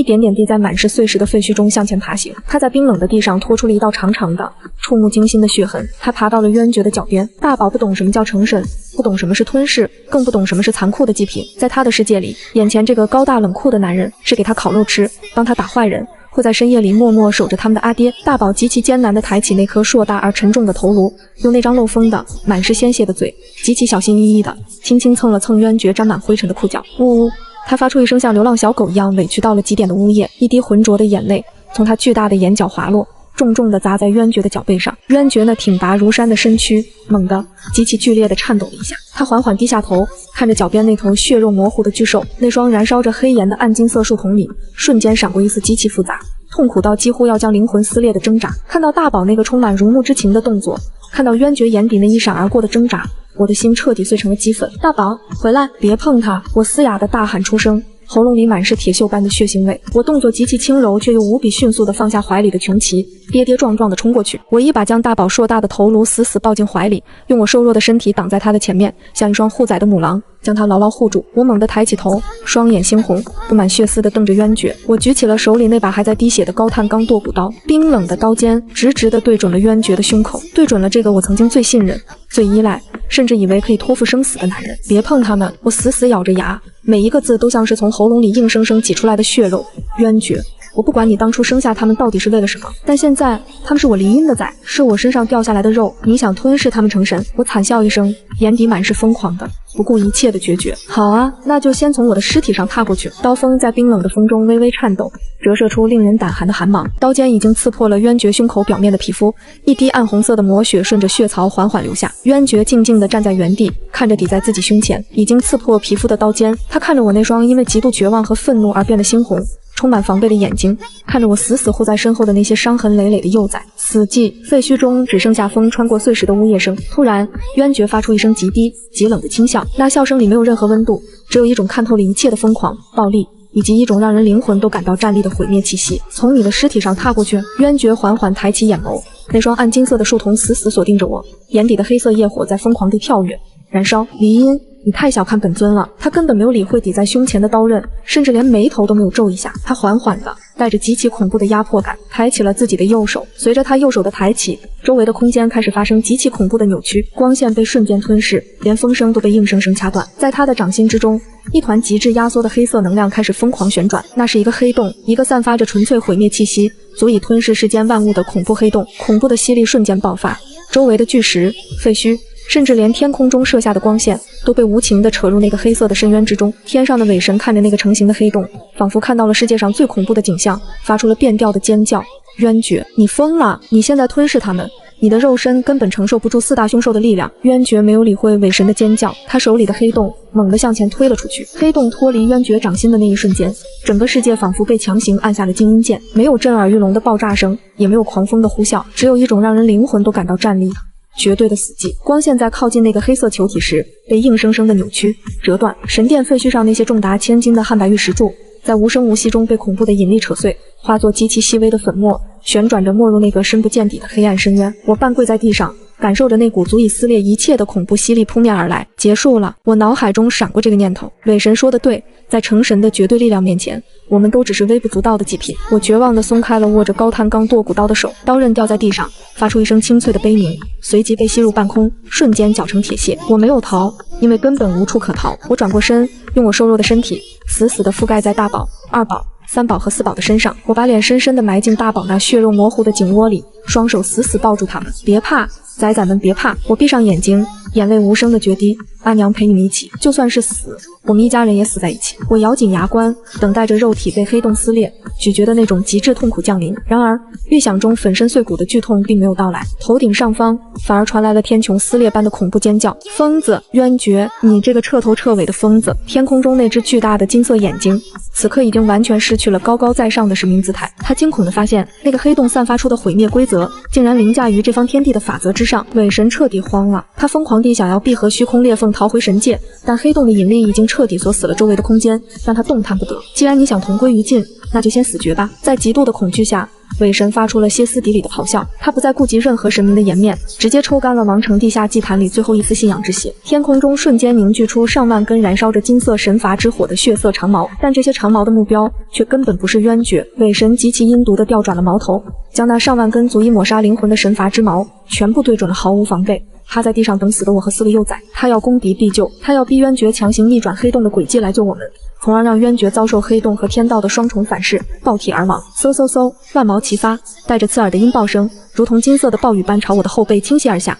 点点地在满是碎石的废墟中向前爬行。他在冰冷的地上拖出了一道长长的、触目惊心的血痕。他爬到了渊觉的脚边。大宝不懂什么叫成神，不懂什么是吞噬，更不懂什么是残酷的祭品。在他的世界里，眼前这个高大冷酷的男人是给他烤肉吃，帮他打坏人，会在深夜里默默守着他们的阿爹。大宝极其艰难地抬起那颗硕大而沉重的头颅，用那张漏风的、满是鲜血的嘴，极其小心翼翼地轻轻蹭了蹭渊觉沾满灰尘的裤脚。呜呜！他发出一声像流浪小狗一样委屈到了极点的呜咽，一滴浑浊的眼泪从他巨大的眼角滑落，重重地砸在渊觉的脚背上。渊觉那挺拔如山的身躯猛地极其剧烈地颤抖了一下，他缓缓低下头，看着脚边那头血肉模糊的巨兽，那双燃烧着黑岩的暗金色树瞳里瞬间闪过一丝极其复杂、痛苦到几乎要将灵魂撕裂的挣扎。看到大宝那个充满如沐之情的动作，看到渊觉眼底那一闪而过的挣扎，我的心彻底碎成了齑粉。大宝，回来，别碰他！我嘶哑的大喊出声，喉咙里满是铁锈般的血腥味。我动作极其轻柔，却又无比迅速地放下怀里的穷奇，跌跌撞撞地冲过去。我一把将大宝硕大的头颅死死抱进怀里，用我瘦弱的身体挡在他的前面，像一双护崽的母狼，将他牢牢护住。我猛地抬起头，双眼猩红，布满血丝地瞪着渊觉。我举起了手里那把还在滴血的高碳钢剁骨刀，冰冷的刀尖直直地对准了渊觉的胸口，对准了这个我曾经最信任、最依赖，甚至以为可以托付生死的男人。别碰他们！我死死咬着牙，每一个字都像是从喉咙里硬生生挤出来的血肉。渊觉，我不管你当初生下他们到底是为了什么，但现在他们是我离音的崽，是我身上掉下来的肉。你想吞噬他们成神？我惨笑一声，眼底满是疯狂的、不顾一切的决绝。好啊，那就先从我的尸体上踏过去。刀锋在冰冷的风中微微颤抖，折射出令人胆寒的寒芒。刀尖已经刺破了渊觉胸口表面的皮肤，一滴暗红色的魔血顺着血槽缓缓流下。渊觉静静地站在原地，看着抵在自己胸前已经刺破皮肤的刀尖，他看着我那双因为极度绝望和愤怒而变得猩红、充满防备的眼睛，看着我死死护在身后的那些伤痕累累的幼崽。死寂，废墟中只剩下风穿过碎石的呜咽声。突然，渊觉发出一声极低、极冷的轻笑，那笑声里没有任何温度，只有一种看透了一切的疯狂、暴力，以及一种让人灵魂都感到战栗的毁灭气息。从你的尸体上踏过去。渊觉缓缓抬起眼眸，那双暗金色的树瞳死死锁定着我，眼底的黑色业火在疯狂地跳跃、燃烧。离音，你太小看本尊了，他根本没有理会抵在胸前的刀刃，甚至连眉头都没有皱一下。他缓缓地带着极其恐怖的压迫感抬起了自己的右手，随着他右手的抬起，周围的空间开始发生极其恐怖的扭曲，光线被瞬间吞噬，连风声都被硬生生掐断。在他的掌心之中，一团极致压缩的黑色能量开始疯狂旋转，那是一个黑洞，一个散发着纯粹毁灭气息、足以吞噬世间万物的恐怖黑洞。恐怖的吸力瞬间爆发，周围的巨石、废墟，甚至连天空中射下的光线都被无情地扯入那个黑色的深渊之中。天上的伪神看着那个成型的黑洞，仿佛看到了世界上最恐怖的景象，发出了变调的尖叫。渊觉，你疯了！你现在吞噬他们，你的肉身根本承受不住四大凶兽的力量。渊绝没有理会伪神的尖叫，他手里的黑洞猛地向前推了出去。黑洞脱离渊绝掌心的那一瞬间，整个世界仿佛被强行按下了静音键，没有震耳欲聋的爆炸声，也没有狂风的呼啸，只有一种让人灵魂都感到战栗的绝对的死寂。光线在靠近那个黑色球体时，被硬生生的扭曲、折断。神殿废墟上那些重达1000斤的汉白玉石柱，在无声无息中被恐怖的引力扯碎，化作极其细微的粉末，旋转着没入那个深不见底的黑暗深渊。我半跪在地上，感受着那股足以撕裂一切的恐怖吸力扑面而来。结束了，我脑海中闪过这个念头。伪神说的对，在成神的绝对力量面前，我们都只是微不足道的祭品。我绝望地松开了握着高碳钢剁骨刀的手，刀刃掉在地上，发出一声清脆的悲鸣，随即被吸入半空，瞬间绞成铁屑。我没有逃，因为根本无处可逃。我转过身，用我瘦弱的身体死死地覆盖在大宝、二宝、三宝和四宝的身上。我把脸深深地埋进大宝那血肉模糊的颈窝里，双手死死抱住他们。别怕，崽崽们别怕。我闭上眼睛，眼泪无声的决堤。阿娘陪你们一起，就算是死，我们一家人也死在一起。我咬紧牙关，等待着肉体被黑洞撕裂、咀嚼的那种极致痛苦降临。然而，预想中粉身碎骨的剧痛并没有到来，头顶上方反而传来了天穹撕裂般的恐怖尖叫。疯子，渊绝，你这个彻头彻尾的疯子！天空中那只巨大的金色眼睛，此刻已经完全失去了高高在上的神明姿态。他惊恐地发现，那个黑洞散发出的毁灭规则，竟然凌驾于这方天地的法则之上。伪神彻底慌了，他疯狂地想要闭合虚空裂缝逃回神界，但黑洞的引力已经彻底锁死了周围的空间，让他动弹不得。既然你想同归于尽，那就先死绝吧。在极度的恐惧下，伪神发出了歇斯底里的咆哮，他不再顾及任何神明的颜面，直接抽干了王城地下祭坛里最后一丝信仰之血。天空中瞬间凝聚出上万根燃烧着金色神罚之火的血色长矛，但这些长矛的目标却根本不是渊绝。伪神极其阴毒地调转了矛头，将那上万根足以抹杀灵魂的神罚之矛全部对准了毫无防备趴在地上等死的我和4个幼崽。他要攻敌必救，他要逼渊绝强行逆转黑洞的轨迹来救我们，从而让渊绝遭受黑洞和天道的双重反噬，爆体而亡。嗖嗖嗖，万矛齐发，带着刺耳的音爆声，如同金色的暴雨般朝我的后背倾泻而下。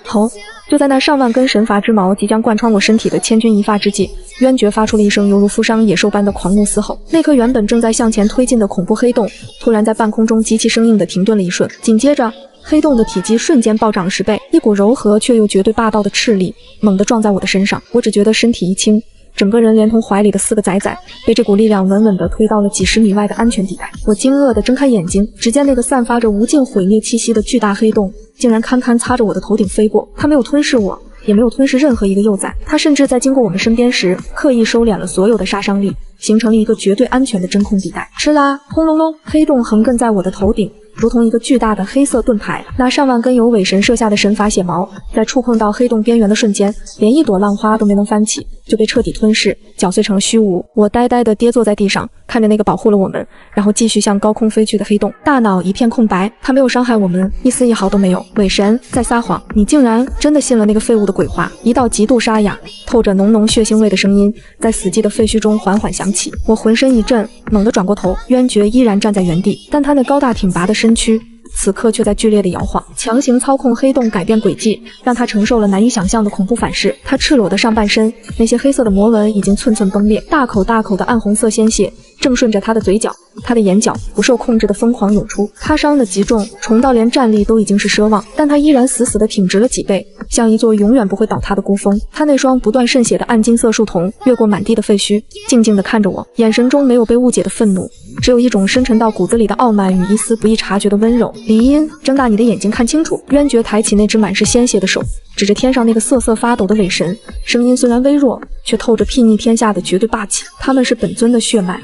就在那上万根神罚之矛即将贯穿我身体的千钧一发之际，渊绝发出了一声犹如负伤野兽般的狂怒嘶吼。那颗原本正在向前推进的恐怖黑洞，突然在半空中极其生硬地停顿了一瞬，紧接着黑洞的体积瞬间暴涨了10倍，一股柔和却又绝对霸道的斥力猛地撞在我的身上。我只觉得身体一轻，整个人连同怀里的4个崽崽被这股力量稳稳地推到了几十米外的安全地带。我惊愕地睁开眼睛，只见那个散发着无尽毁灭气息的巨大黑洞竟然堪堪擦着我的头顶飞过。它没有吞噬我，也没有吞噬任何一个幼崽，它甚至在经过我们身边时刻意收敛了所有的杀伤力，形成了一个绝对安全的真空地带。哧啦，轰隆隆，黑洞横亘在我的头顶，如同一个巨大的黑色盾牌。那上万根由伪神射下的神罚血矛，在触碰到黑洞边缘的瞬间，连一朵浪花都没能翻起，就被彻底吞噬，搅碎成了虚无。我呆呆地跌坐在地上，看着那个保护了我们，然后继续向高空飞去的黑洞，大脑一片空白。他没有伤害我们，一丝一毫都没有。伪神在撒谎，你竟然真的信了那个废物的鬼话。一道极度沙哑、透着浓浓血腥味的声音在死寂的废墟中缓缓响起。我浑身一震，猛地转过头，渊绝依然站在原地，但他那高大挺拔的身躯此刻却在剧烈的摇晃，强行操控黑洞改变轨迹，让他承受了难以想象的恐怖反噬。他赤裸的上半身，那些黑色的魔纹已经寸寸崩裂，大口大口的暗红色鲜血正顺着他的嘴角、他的眼角不受控制的疯狂涌出。他伤得极重，重到连站立都已经是奢望，但他依然死死地挺直了脊背，像一座永远不会倒塌的孤峰。他那双不断渗血的暗金色树瞳越过满地的废墟，静静地看着我，眼神中没有被误解的愤怒，只有一种深沉到骨子里的傲慢与一丝不易察觉的温柔。李音，睁大你的眼睛看清楚。渊绝抬起那只满是鲜血的手，指着天上那个瑟瑟发抖的伪神，声音虽然微弱，却透着睥睨天下的绝对霸气。他们是本尊的血脉，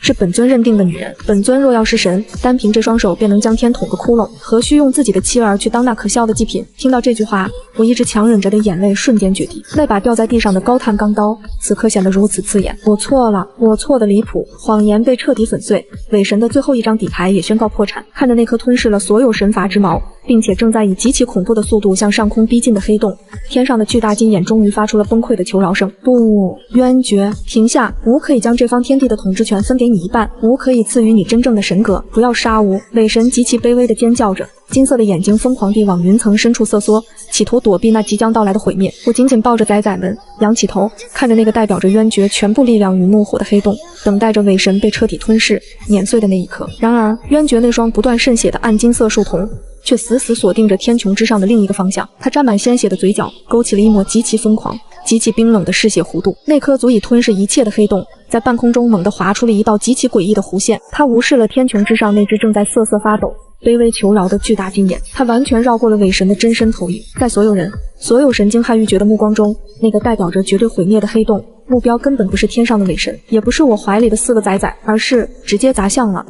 是本尊认定的女人。本尊若要是神，单凭这双手便能将天捅个窟窿，何须用自己的妻儿去当那可笑的祭品？听到这句话，我一直强忍着的眼泪瞬间决堤。那把掉在地上的高碳钢刀，此刻显得如此刺眼。我错了，我错的离谱。谎言被彻底粉碎，伪神的最后一张底牌也宣告破产。看着那颗吞噬了所有神罚之矛，并且正在以极其恐怖的速度向上空逼近的黑洞，天上的巨大金眼终于发出了崩溃的求饶声。不，渊绝，停下！吾可以将这方天地的统治权分给你一半，吾可以赐予你真正的神格，不要杀吾！伪神极其卑微地尖叫着，金色的眼睛疯狂地往云层深处瑟缩，企图躲避那即将到来的毁灭。我紧紧抱着崽崽们，仰起头，看着那个代表着渊绝全部力量与怒火的黑洞，等待着伪神被彻底吞噬、碾碎的那一刻。然而，渊绝那双不断渗血的暗金色树瞳却死死锁定着天穹之上的另一个方向。他沾满鲜血的嘴角勾起了一抹极其疯狂、极其冰冷的嗜血弧度。那颗足以吞噬一切的黑洞，在半空中猛地划出了一道极其诡异的弧线。他无视了天穹之上那只正在瑟瑟发抖、卑微求饶的巨大金眼，他完全绕过了伪神的真身投影。在所有神经骇欲绝的目光中，那个代表着绝对毁灭的黑洞，目标根本不是天上的伪神，也不是我怀里的4个崽崽，而是直接砸向了